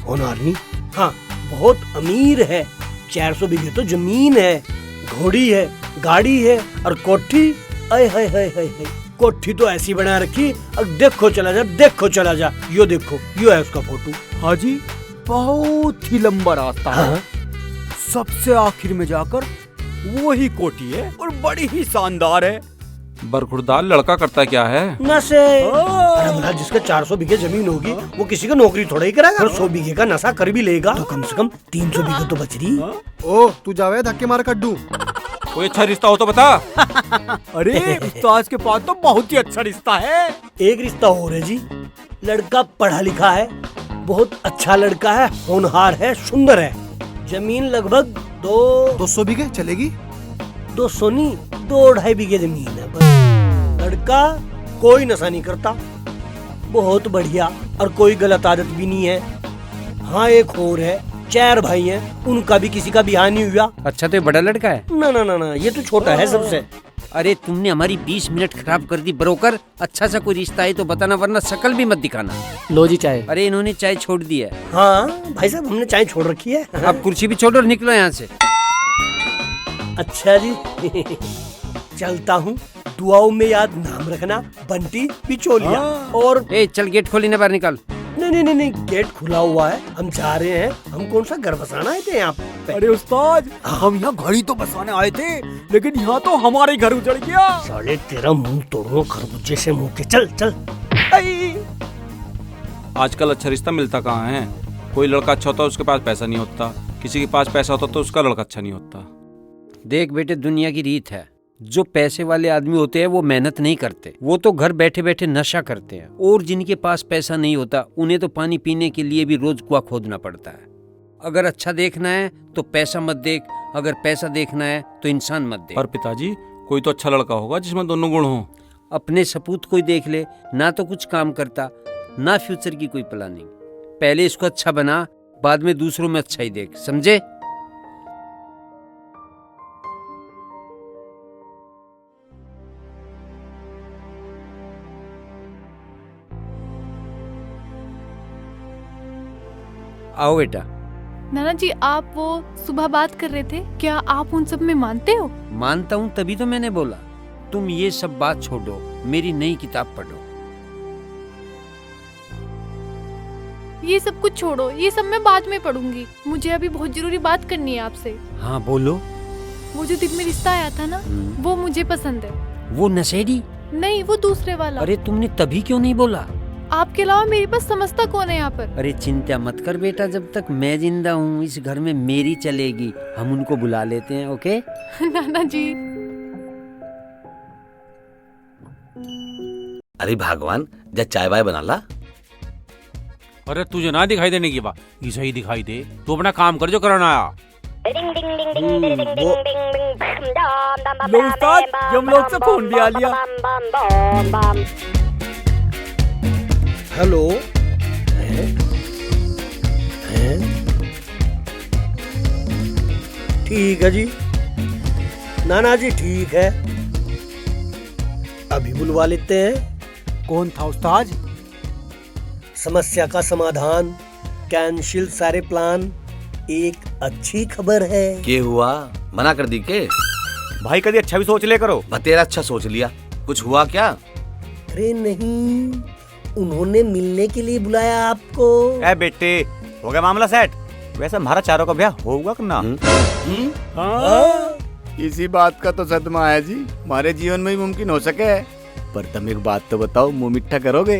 होनहार नहीं, हाँ बहुत अमीर है, 400 बीघे तो जमीन है, घोड़ी है, गाड़ी है और कोठी। आय हाय हाय हाय हाय, कोठी तो ऐसी बना रखी, अब देखो चला जा, देखो चला जा। यो देखो, यो है उसका फोटो। हाँ जी, बहुत ही लंबा रास्ता है। सबसे आखिर में जाकर वो ही कोठी है और बड़ी ही शानदार है। बरखुरदार लड़का करता क्या है? नशे। अरे भला जिसका 400 बीघे जमीन होगी वो किसी का नौकरी थोड़ा ही करेगा। और 100 बीघे का नशा कर भी लेगा तो कम से कम 300 बीघे तो बच रही। ओ तू जावे धक्के मार कड्डू। कोई अच्छा रिश्ता हो तो बता। अरे उस्ताद के पास तो बहुत ही अच्छा रिश्ता है। एक रिश्ता और है जी, लड़का पढ़ा लिखा है, बहुत अच्छा लड़का है, होनहार है, सुंदर है, जमीन लगभग 200 बीघे चलेगी। 200 नहीं, 2-2.5 बीघे जमीन है बस। लड़का कोई नशा नहीं करता, बहुत बढ़िया, और कोई गलत आदत भी नहीं है। हाँ एक और है, 4 भाई हैं, उनका भी किसी का ब्याह नहीं हुआ। अच्छा तो ये बड़ा लड़का है? ना ना ना ना, ये तो छोटा है सबसे। अरे तुमने हमारी 20 मिनट खराब कर दी ब्रोकर। अच्छा सा कोई रिश्ता है तो बताना, वरना शकल भी मत दिखाना। लो जी चाय। अरे इन्होंने चाय छोड़ दी है। हाँ भाई साहब, हमने चाय छोड़ रखी है। अब कुर्सी भी छोड़ो और निकलो यहाँ से। अच्छा जी चलता हूँ, दुआओं में याद नाम रखना, बंटी बिचौलिया। और ए चल गेट खोली बाहर निकल। नहीं, गेट खुला हुआ है, हम जा रहे हैं। हम कौन सा घर बसाना आए थे यहाँ पे? अरे उस्ताद, हम यहाँ घड़ी तो बसाने आए थे, लेकिन यहाँ तो हमारे घर उजड़ गया। साले तेरा मुंह तोड़ो खरबूजे से मुंह के। चल चल। आजकल अच्छा रिश्ता मिलता कहाँ है? कोई लड़का अच्छा होता है उसके पास पैसा नहीं होता, किसी के पास पैसा होता तो उसका लड़का अच्छा नहीं होता। देख बेटे, दुनिया की रीत है, जो पैसे वाले आदमी होते हैं वो मेहनत नहीं करते, वो तो घर बैठे बैठे नशा करते हैं। और जिनके पास पैसा नहीं होता उन्हें तो पानी पीने के लिए भी रोज कुआं खोदना पड़ता है। अगर अच्छा देखना है तो पैसा मत देख, अगर पैसा देखना है तो इंसान मत देख। पर पिताजी, कोई तो अच्छा लड़का होगा जिसमें दोनों गुण हो। अपने सपूत कोई देख ले, ना तो कुछ काम करता, ना फ्यूचर की कोई प्लानिंग। पहले इसको अच्छा बना, बाद में दूसरों में अच्छा ही देख, समझे? आओ बेटा। नाना जी, आप वो सुबह बात कर रहे थे, क्या आप उन सब में मानते हो? मानता हूँ, तभी तो मैंने बोला तुम ये सब बात छोड़ो, मेरी नई किताब पढ़ो। ये सब कुछ छोड़ो, ये सब मैं बाद में पढ़ूंगी। मुझे अभी बहुत जरूरी बात करनी है आपसे। हाँ बोलो। वो जो दिल में रिश्ता आया था ना, वो मुझे पसंद है। वो नशेड़ी? नहीं, वो दूसरे वाला। अरे तुमने तभी क्यों नहीं बोला? आपके अलावा मेरे पास समझता कौन है यहाँ पर? अरे चिंता मत कर बेटा, जब तक मैं जिंदा हूँ इस घर में मेरी चलेगी। हम उनको बुला लेते हैं, ओके? नाना जी। अरे भगवान, जा चाय वाय बना ला। अरे तुझे ना दिखाई देने की बात, इसे ही दिखाई दे। तू अपना काम कर जो करना आया। लो उस्ताद, हम लोग से फोन भी आ लिया। हेलो। ठीक है जी, नाना जी ठीक है, अभी बुलवा लेते हैं। कौन था उस्ताद? समस्या का समाधान, कैंसिल सारे प्लान। एक अच्छी खबर है। क्या हुआ, मना कर दी के? भाई कभी अच्छा भी सोच ले करो। तेरा अच्छा सोच लिया, कुछ हुआ क्या? अरे नहीं, उन्होंने मिलने के लिए बुलाया आपको। ए बेटे, हो गया मामला सेट? वैसे हमारा चारों का ब्याह होगा कि ना? इसी बात का तो सदमा है जी, हमारे जीवन में ही मुमकिन हो सके। पर तुम एक बात तो बताओ, मुंह मिठा करोगे?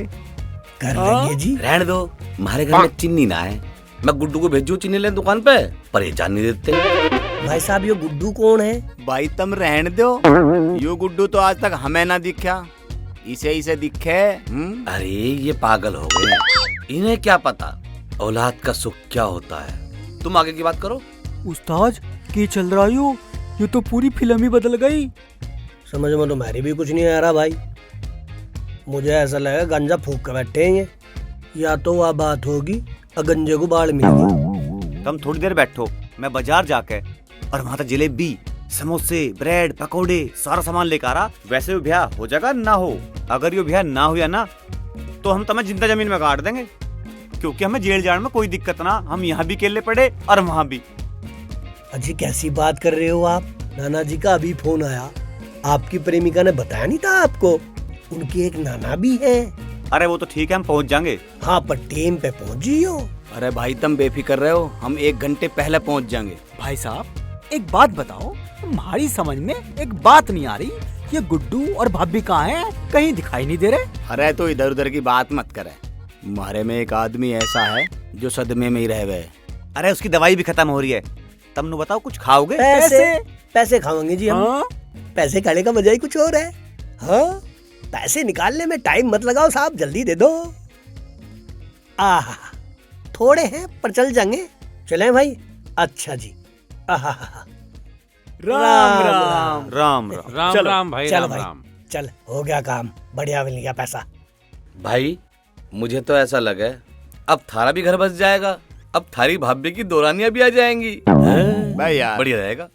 कर लेंगे जी। रहने दो, हमारे घर में चीनी ना है। मैं गुड्डू को भेजू चीनी लेने दुकान पे, पर ये जान नहीं देते। भाई साहब, ये गुड्डू कौन है? भाई तुम रहने दो, यो गुड्डू तो आज तक हमें ना दिखा, इसे दिखे। अरे ये पागल हो गए, इन्हें क्या पता औलाद का सुख क्या होता है। तुम आगे की बात करो। उस्ताद क्या चल रहा है ये तो पूरी फिल्म ही बदल गई। समझ में तो मेरी भी कुछ नहीं आ रहा भाई। मुझे ऐसा लगा गंजा फूक के बैठे हैं ये। या तो वह बात होगी और गंजे को बाढ़ मिल गई। तुम थोड़ी देर बैठो, मैं बाजार जाके और वहाँ तक जलेबी, समोसे, ब्रेड, पकौड़े सारा सामान लेकर आ रहा। वैसे ब्याह हो जाएगा ना हो, अगर ये ब्याह ना हुआ ना तो हम तुम्हें जिंदा जमीन में गाड़ देंगे, क्योंकि हमें जेल जाने में कोई दिक्कत ना, हम यहाँ भी केले पड़े और वहाँ भी। अजी कैसी बात कर रहे हो आप? नाना जी का अभी फोन आया, आपकी प्रेमिका ने बताया नहीं था आपको? उनकी एक नाना भी है। अरे वो तो ठीक है, हम पहुँच जाएंगे। हाँ, पर टेम पे पहुँचियो। अरे भाई तुम बेफिक्र रहो, हम 1 घंटे पहले पहुँच जाएंगे। भाई साहब एक बात बताओ, तुम्हारी समझ में एक बात नहीं आ रही, ये गुड्डू और भाभी कहाँ हैं? कहीं दिखाई नहीं दे रहे। अरे तो इधर उधर की बात मत करे, हमारे में एक आदमी ऐसा है जो सदमे में ही रह गए। अरे उसकी दवाई भी खत्म हो रही है। तुम बताओ कुछ खाओगे? पैसे खाओगे जी हम। हाँ? पैसे खाने का मजा ही कुछ और है। हाँ? पैसे निकालने में टाइम मत लगाओ साहब, जल्दी दे दो। आहा, थोड़े हैं पर चल जाएंगे। चले भाई? अच्छा जी। आहा, राम राम राम राम राम भाई, चल राम भाई, राम। चल हो गया काम, बढ़िया मिल गया पैसा। भाई मुझे तो ऐसा लगा अब थारा भी घर बस जाएगा, अब थारी भाभी की दो रानियां भी आ जाएंगी। भाई यार बढ़िया रहेगा।